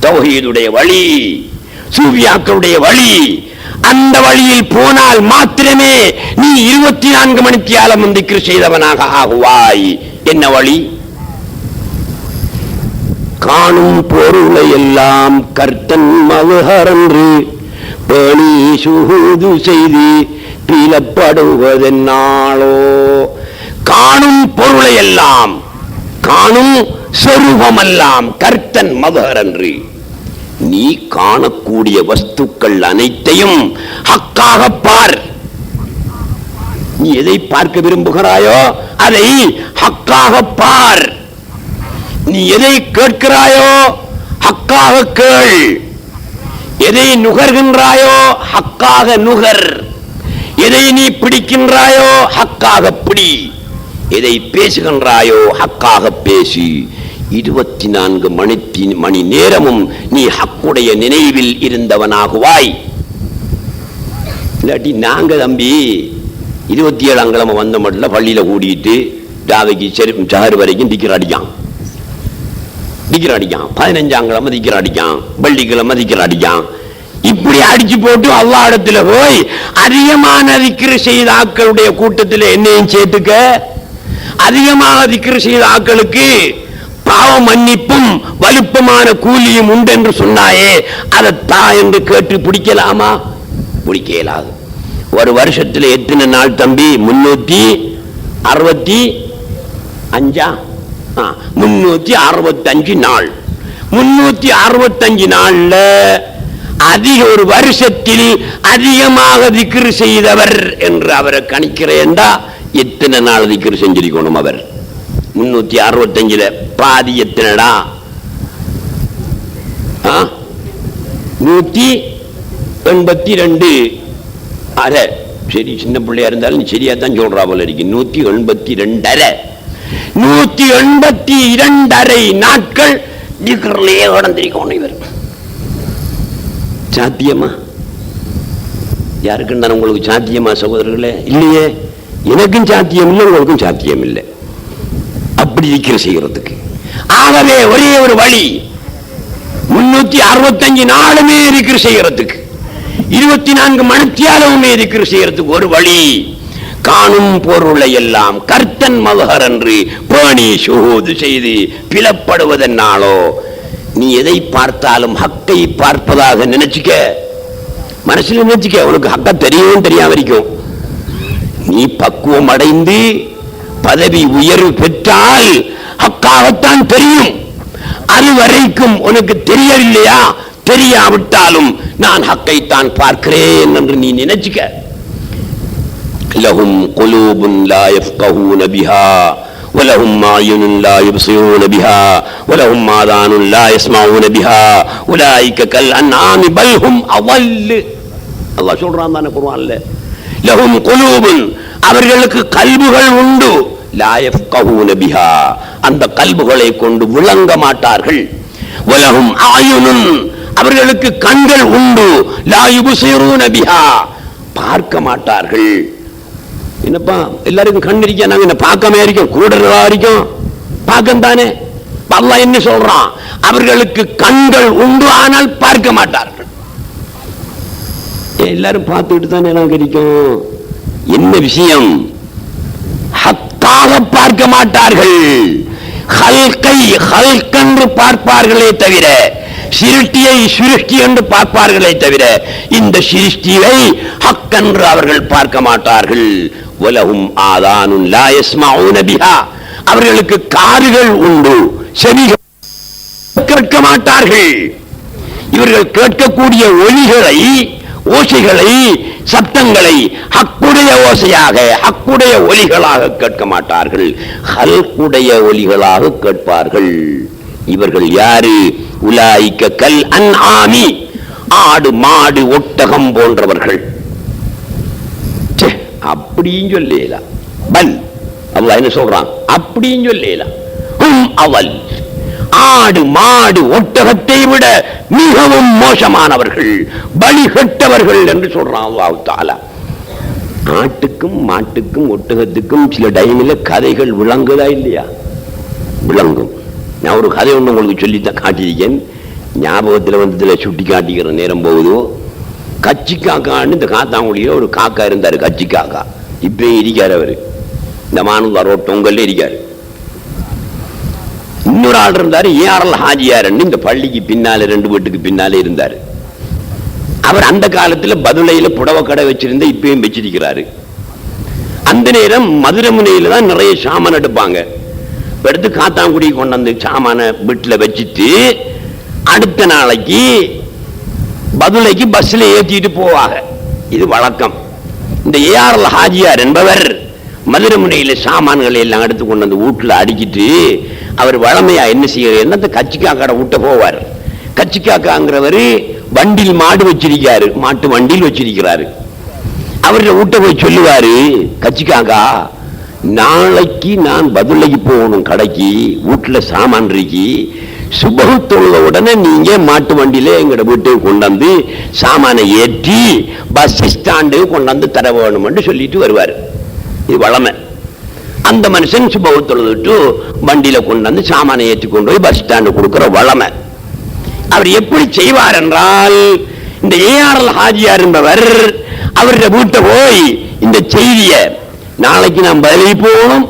தௌஹீதுடைய வழி, சூஃபியாக்களுடைய வழி. அந்த வழியில் போனால் மாத்திரமே நீ 24 மணித்தியாலம் திக்ர் செய்தவனாக ஆகுவாய். என்ன வழி? காணும் பொருளை எல்லாம் கர்த்தன் மதுஹரன்று பேணி சுஹூது செய்து பீலப்படுவதென்னாளோ. காணும் பொருளை எல்லாம், காணும் சொரூபமெல்லாம் கர்த்தன் மதுஹரன்று, நீ காணக்கூடிய வஸ்துக்கள் அனைத்தையும் ஹக்காக பார். நீ எதை பார்க்க விரும்புகிறாயோ அதை ஹக்காக பார். நீ எதை கேட்கிறாயோ ஹக்காக கேள். எதை நுகர்கின்றாயோ ஹக்காக நுகர். எதை நீ பிடிக்கின்றாயோ ஹக்காக பிடி. எதை பேசுகின்றாயோ ஹக்காக பேசு. 24 மணி நேரமும் நீ ஹக்குடைய நினைவில் இருந்தவனாகுவாய். இல்லாட்டி நாங்க தம்பி 27ஆம் கிழமை வந்த மட்டும் பள்ளியில கூடிட்டு ராவைக்கு சஹர் வரைக்கும் திக்ர் அடிக்கான். திக்கிற அடிக்கான், 15ஆம் கிழமை திக்கிற அடிக்கான், வெள்ளிக்கிழமை திக்கிற அடிக்கான். இப்படி அடிச்சு போட்டு அல்லாஹ் இடத்துல போய் அதிகமான திக்ரு செய்த ஆக்களுடைய கூட்டத்தில் என்னையும் சேர்த்துக்க, அதிகமாக திக்ரு செய்த ஆக்களுக்கு பாவ மன்னிப்பும் வலுப்பமான கூலியும் உண்டு என்று சொன்னாயே, அதை தா என்று கேட்டு பிடிக்கலாமா? பிடிக்க இயலாது. ஒரு வருஷத்தில் எத்தனை நாள் தம்பி? 365 365 நாள். 365 நாள்ல அதிக ஒரு வருஷத்தில் அதிகமாக திக்ரு செய்தவர் என்று அவரை கணிக்கிறேன்டா எத்தனை நாள் திக்ரு செஞ்சிருக்கணும்? அவர் 365 பாதி எத்தனைடா? 182. அரை. சரி, சின்ன பிள்ளையா இருந்தாலும் சரியா தான் சொல்றா போல இருக்கு. 182. 182 நாட்கள் திக்ரிலேயே கடந்திருக்கணும் இவர். சாத்தியமா? யாருக்குன்னு உங்களுக்கு சாத்தியமா சகோதரர்களே? இல்லையே. எனக்கும் சாத்தியம் இல்லை, உங்களுக்கும் சாத்தியம் இல்லை அப்படி திக்ரு செய்யறதுக்கு. ஆகவே ஒரே ஒரு வழி, 365 நாளுமே திக்ரு செய்யறதுக்கு, 24 மணித்தியாலவுமே திக்ரு செய்யறதுக்கு ஒரு வழி, காணும் பொருளை எல்லாம் கர்த்தன் மகர் என்று பேணி சுஹூது செய்து பிளப்படுவதனாலோ. நீ எதை பார்த்தாலும் ஹக்கை பார்ப்பதாக நினைச்சுக்க, மனசுல நினைச்சுக்க. உனக்கு ஹக்க தெரியவும் தெரியாம இருக்கும். நீ பக்குவம் அடைந்து பதவி உயர்வு பெற்றால் ஹக்காகத்தான் தெரியும். அது வரைக்கும் உனக்கு தெரியவில்லையா? தெரியாவிட்டாலும் நான் ஹக்கைத்தான் பார்க்கிறேன் என்று நீ நினைச்சுக்க. லஹும் குலூபுன் லா யஃப்கஹூன பிஹா வலஹும் ஆயுனுன் லா யுப்ஸிரூன பிஹா வலஹும் ஆதானுன் லா யஸ்மஊன பிஹா உலாயிக கல் அன்ஆமி பல் ஹும் அவல். அல்லாஹ் சொல்றான் தானே குர்ஆன்ல, லஹும் குலூபுன், அவர்களுக்கு கல்புகள் உண்டு, லா யஃப்கஹூன பிஹா, அந்த கல்புகளை கொண்டு விளங்க மாட்டார்கள். வலஹும் ஆயுனுன், அவர்களுக்கு கண்கள் உண்டு, லா யுப்ஸிரூன பிஹா, பார்க்க மாட்டார்கள். என்னப்பா எல்லாருக்கும் கண் இருக்க, நாங்க என்ன பார்க்காம இருக்கோம்? கூட இருக்கும் பார்க்க தானே. அல்லாஹ் என்ன சொல்றான்? அவர்களுக்கு கண்கள் உண்டு, ஆனால் பார்க்க மாட்டார்கள். எல்லாரும் பார்த்துட்டு தானே நாங்க இருக்கோம். என்ன விஷயம்? ஹக்காக பார்க்க மாட்டார்கள். ஹல்கை ஹல்கென்று பார்ப்பார்களே தவிர, சிருஷ்டியை சிருஷ்டி என்று பார்ப்பார்களே தவிர, இந்த சிருஷ்டியை ஹக்கென்று அவர்கள் பார்க்க மாட்டார்கள். வலஹும் ஆதானுன் லா யஸ்மஊன பிஹா, அவர்களுக்கு காதுகள் உண்டு, செவிகள் கேட்க மாட்டார்கள். இவர்கள் கேட்கக்கூடிய ஒலிகளை, ஓசைகளை, சப்தங்களை ஹக்குடைய ஓசையாக, ஹக்குடைய ஒலிகளாக கேட்க மாட்டார்கள், ஹல்குடைய ஒலிகளாக கேட்பார்கள். இவர்கள் யாரு? உலாயிக்க கல் அன்ஆமி, ஆடு மாடு ஒட்டகம் போன்றவர்கள். அப்படியும் சொல்லலாம். பல், அல்லாஹ் என்ன சொல்றான்? அப்படியும் சொல்லலாம். அவல், ஆடு மாடு ஒட்டகத்தை விட மிகவும் மோசமானவர்கள், பலி கெட்டவர்கள் என்று சொல்றான் அல்லாஹ் தஆலா. ஆட்டுக்கும் மாட்டுக்கும் ஒட்டகத்துக்கும் சில டைமில் கதைகள் விளங்குதா இல்லையா? விளங்கும். நான் ஒரு கதை ஒன்று உங்களுக்கு சொல்லித்தான் காட்டியிருக்கேன். ஞாபகத்தில் வந்து சுட்டி காட்டிக்கிற நேரம் போகுதோ. கச்சி காக்கான்னு இந்த காத்தாங்குடியில் ஒரு காக்கா இருந்தார், கச்சி காக்கா. இப்பயும் இருக்கார் அவர், இந்த மானுல்லா ரோட் தொங்கல்ல இருக்கார். இன்னொரு ஆள் இருந்தார், ஏஆர்எல் ஹாஜியார்ன்னு இந்த பள்ளிக்கு பின்னால 2 வீட்டுக்கு பின்னாலே இருந்தார். அவர் அந்த காலத்தில் பதுளையில் புடவை கடை வச்சிருந்த, இப்பயும் வச்சிருக்கிறாரு. அந்த நேரம் மதுரை முனையில தான் நிறைய சாமான் எடுப்பாங்க. எடுத்து காத்தாங்குடி கொண்டு வந்து சாமான வீட்டில் வச்சுட்டு அடுத்த நாளைக்கு பதுளைக்கு பஸ்ல ஏற்றிட்டு போவாங்க. இது வழக்கம். இந்த ஏஆர்எல் ஹாஜியார் என்பவர் மதுரை முனையில சாமான்களை எல்லாம் எடுத்து கொண்டு வந்து வீட்டுல அடிக்கிட்டு அவர் வளமையா என்ன செய்யறாரு? இந்த கச்சிக்காக்கடை விட்ட போவார். கச்சிக்காக்காங்கிறவர் வண்டியில் மாடு வச்சிருக்காரு, மாட்டு வண்டியில் வச்சிருக்கிறாரு. அவர்கிட்ட வீட்டை போய் சொல்லுவாரு, கச்சிக்காக்கா நாளைக்கு நான் பதுளைக்கு போகணும், கடைக்கு வீட்டுல சாமான் இருக்கு, சுபகு தொழுத உடனே நீங்க மாட்டு வண்டியில எங்கட வீட்டுக்கு கொண்டாந்து சாமானை ஏற்றி பஸ் ஸ்டாண்டு கொண்டாந்து தர வேணும்னு சொல்லிட்டு வருவார். இது வளமை. அந்த மனுஷன் சுபவை தொழுதுட்டு வண்டியில கொண்டு வந்து சாமானை ஏற்றி கொண்டு போய் பஸ் ஸ்டாண்டு கொடுக்கிற வளமை. அவர் எப்படி செய்வார் என்றால், இந்த ஏஆர்எல் ஹாஜியார் என்பவர் அவருடைய வீட்டை போய் இந்த செய்திய நாளைக்கு நான் பதிலி போகணும்,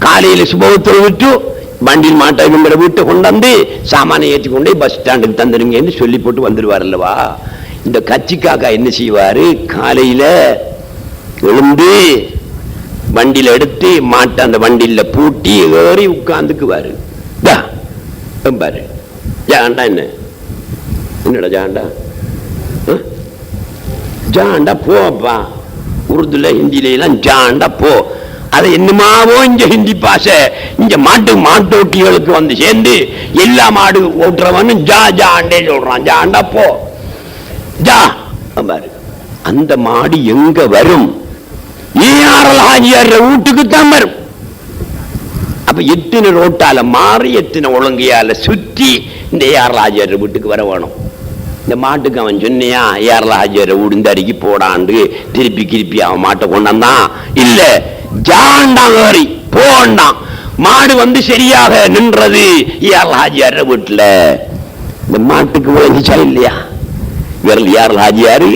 காலையில சுபவை தொழுதுட்டு வண்டியில் மாட்ட வீட்டை கொண்டு வந்து சாமானை ஏற்றி கொண்டு பஸ் ஸ்டாண்டுக்கு தந்துருங்கன்னு சொல்லி போட்டு வந்துடுவார் அல்லவா. இந்த கட்சிக்காக்கா என்ன செய்வாரு, காலையில எழுந்து வண்டியில எடுத்து மாட்ட அந்த வண்டியில பூட்டி ஏறி உட்கார்ந்துக்குவாரு. பாரு ஜாண்டா, என்ன என்னடா ஜாண்டா, ஜாண்டா போப்பா, உருதுல ஹிந்தில எல்லாம் ஜாண்டா போ. அதை என்னமாவோ இங்க ஹிந்தி பாச இங்க மாட்டோட்டிகளுக்கு வந்து சேர்ந்து எல்லா மாடு ஓட்டுறவன்னு ஜா ஜாண்டே சொல்றான். ஜாண்டா போ ஜா. அந்த மாடு எங்க வரும், ஏஆர்எல் ஹாஜியார் வீட்டுக்கு தான் வரும். அப்ப எத்தனை ரோட்டால மாறி எத்தனை ஒழுங்கையால சுற்றி இந்த ஏஆர்எல் ஹாஜியார் வீட்டுக்கு வர வேணும். இந்த மாட்டுக்கு அவன் சொன்னியா ஏஆர்எல் ஹாஜியார் உடுந்தடிக்கு போடாண்டு திருப்பி கிருப்பி அவன் மாட்டை கொண்டான் இல்ல, ஜாண்டான் ஏறி போண்டான். மாடு வந்து சரியாக நின்றது ஏஆர்எல் ஹாஜியார் வீட்டுல. இந்த மாட்டுக்கு விளங்கிச்சா இல்லையா, இவர்கள் ஏஆர்எல் ஹாஜியாரு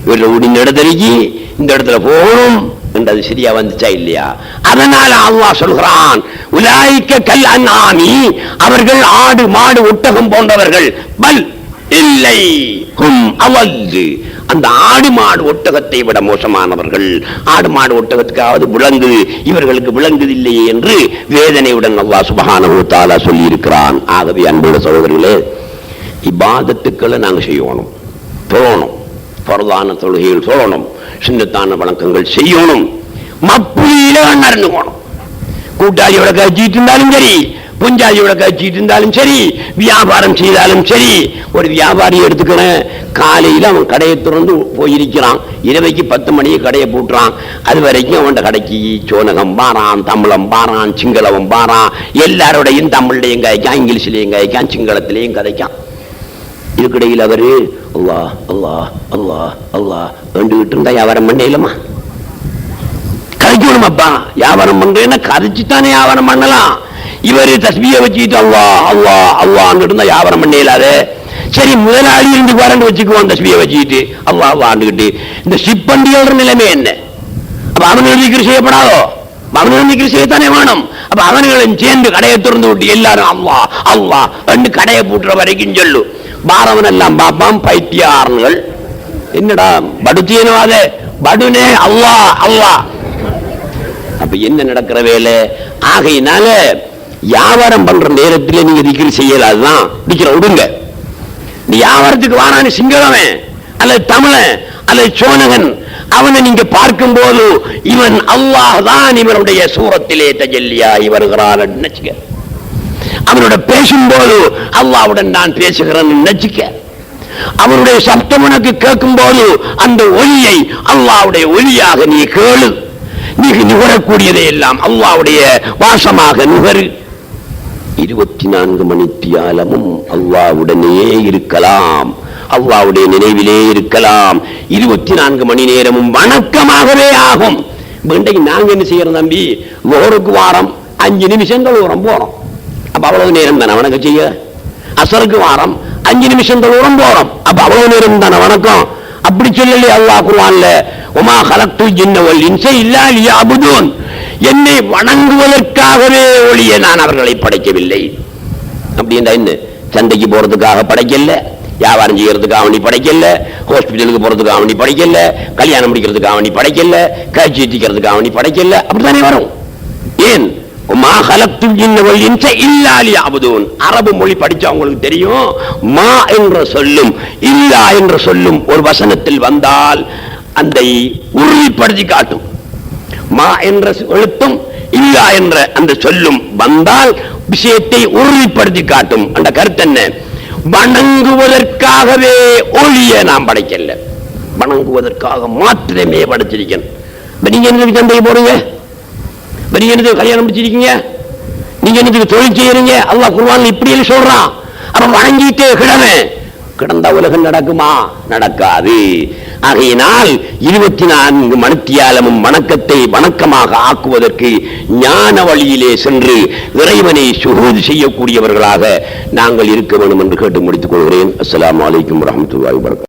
இவர்கள் உடிந்த இடத்தடிக்கு இந்த இடத்துல போகணும் என்றது சரியா வந்துச்சா இல்லையா. அதனால அல்லாஹ் சொல்கிறான், உலாயிக்க கல் அன்ஆமி, அவர்கள் ஆடு மாடு ஒட்டகம் போன்றவர்கள், பல் இல்லை ஹும் அவல்லு, அந்த ஆடு மாடு ஒட்டகத்தை விட மோசமானவர்கள். ஆடு மாடு ஒட்டகத்துக்காவது விளங்கு, இவர்களுக்கு விளங்குதில்லையே என்று வேதனையுடன் அல்லாஹ் சுப்ஹானஹு வ தஆலா சொல்லி இருக்கிறான். ஆகவே அன்புள்ள சகோதரர்களே, இபாதத்துக்களை நாங்க செய்யணும், தொழணும், பரதான தொழுகைகள் சொல்லணும், சின்னத்தான வணக்கங்கள் செய்யணும், மப்புயில நடந்துக்கணும். கூட்டாளியோட கட்சிட்டு இருந்தாலும் சரி, புஞ்சாலியோட கட்சிட்டு இருந்தாலும் சரி, வியாபாரம் செய்தாலும் சரி. ஒரு வியாபாரி எடுத்துக்கிறேன், காலையில் அவன் கடையை திறந்து போயிருக்கிறான், இரவைக்கு 10 மணிக்கு கடையை போட்டுறான். அது வரைக்கும் அவன் கடைக்கு சோனகம் பாரான், தமிழம் பாரான், சிங்களவம் பாரான், எல்லாரோடையும் தமிழ்லையும் கதைக்கான், இங்கிலீஷ்லையும் கதைக்கான், சிங்களத்திலையும் கதைக்கான். இதுக்கிடையில் அவரு அல்லா அல்லா அல்லா அல்லா வேண்டுகிட்டு இருந்தா வியாபாரம் பண்ணலாமா? கதைக்கணும் அப்பா, வியாபாரம் பண்றேன்னா கதைச்சுத்தானே வியாபாரம் பண்ணலாம். இவரு தஸ்பியை வச்சுக்கிட்டு அல்லா அல்லா அல்லான்னு இருந்தா வியாபாரம் பண்ணலாது. சரி, முதலாளி இருந்து வரண்டு வச்சுக்குவான் தஸ்பியை வச்சுக்கிட்டு அல்லா அல்லாண்டுகிட்டு. இந்த சிப்பண்டியோட நிலைமை என்ன? அப்ப அவனுக்கு திக்ர் செய்யப்படாதோ? அவனுக்கு திக்ர் செய்யத்தானே வேணும். அப்ப அவனுங்களும் சேர்ந்து கடையை திறந்து விட்டு எல்லாரும் அல்லா அல்லா ரெண்டு கடையை பூட்டுற வரைக்கும் சொல்லு. பாரவன் எல்லாம் பாப்பான், பைத்தியாரன்கள். என்னடா படுத்தியனவாத படுனே அல்லா அல்லா. அப்ப என்ன நடக்கிற வேலை? ஆகையினால வியாபாரம் பண்ற நேரத்தில் நீங்க திக்ர் செய்யலாதுதான். திக்ர விடுங்க. நீ வியாபாரத்துக்கு வாரான்னு சிங்களவன் அல்லது தமிழன் அல்லது சோனகன், அவனை நீங்க பார்க்கும் போது இவன் அல்லாஹ் தான் இவனுடைய சூரத்திலே தஜல்லியாகி வருகிறான் நினைச்சுக்க. அவனோட பேசும்போது அல்லாஹ்வுடன் நான் பேசுகிறேன் நினைச்சுக்க. அவனுடைய சப்தம் உனக்கு கேட்கும் போது அந்த ஒலியை அல்லாஹ்வுடைய ஒலியாக நீ கேளு. நீ நுகரக்கூடியதை எல்லாம் அல்லாஹ்வுடைய வாசமாக நுகரு. 24 மணித்தியாலமும் அல்லாஹ்வுடனே இருக்கலாம், அல்லாஹ்வுடைய நினைவிலே இருக்கலாம். 24 மணி நேரமும் வணக்கமாகவே ஆகும். இன்றைக்கு நாங்க என்ன செய்யறோம் தம்பி? லோருக்கு வாரம் 5 நிமிஷம் தொழுகிறோம் போறோம். அப்ப அவ்வளவு நேரம் தானே வணக்கம் செய்ய. அசருக்கு வாரம் 5 நிமிஷம் தொழுகிறோம் போறோம். அப்ப அவ்வளவு நேரம் தானே வணக்கம். அப்படி சொல்லலையே அல்லாஹ் குர்ஆன்ல, வமா கலக்துல் ஜின்ன வல் இன்ஸ இல்லா லியஅபுதூன், என்னை வணங்குவதற்காகவே ஒழிய நான் அவர்களை படைக்கவில்லை. அப்படின்னா என்ன? சந்தைக்கு போறதுக்காக படைக்கல, வியாபாரம் செய்யறதுக்காக நீ படைக்கல, ஹாஸ்பிட்டலுக்கு போறதுக்காக நீ படைக்கல, கல்யாணம் முடிக்கிறதுக்காக நீ படைக்கல, காட்சி எத்திக்கிறதுக்காக நீ படைக்கல. அப்படித்தானே வரும். ஏன்? அரபு மொழி படிச்சா உங்களுக்கு தெரியும், மா என்ற சொல்லும் இல்லா என்ற சொல்லும் ஒரு வசனத்தில் வந்தால் அந்த உறுதிப்படுத்தி காட்டும். மா என்ற எழுத்தும் இல்லா என்ற அந்த சொல்லும் வந்தால் விஷயத்தை உறுதிப்படுத்தி காட்டும். அந்த கருத்து என்ன? வணங்குவதற்காகவே ஒழிய நாம் படைக்கல, வணங்குவதற்காக மாத்திரமே படைச்சிருக்கேன். நீங்க என்ன சந்தையை போறீங்க? நீங்க என்னது கல்யாணம் முடிச்சிருக்கீங்க? நீங்க என்னதுக்கு தொழில் செய்யறீங்க? அல்லாஹ் குர்ஆன்ல இப்படி சொல்றான். அப்ப வணங்கிட்டே கிடமே கிடந்தா உலகம் நடக்குமா? நடக்காது. ஆகையினால் 24 மணித்தியாலமும் வணக்கத்தை வணக்கமாக ஆக்குவதற்கு ஞான வழியிலே சென்று இறைவனை சுஹூத் செய்யக்கூடியவர்களாக நாங்கள் இருக்க வேண்டும் என்று கேட்டு முடித்துக் கொள்கிறேன். அஸ்ஸலாமு அலைக்கும் வரஹ்மத்துல்லாஹி வபரகாத்துஹு.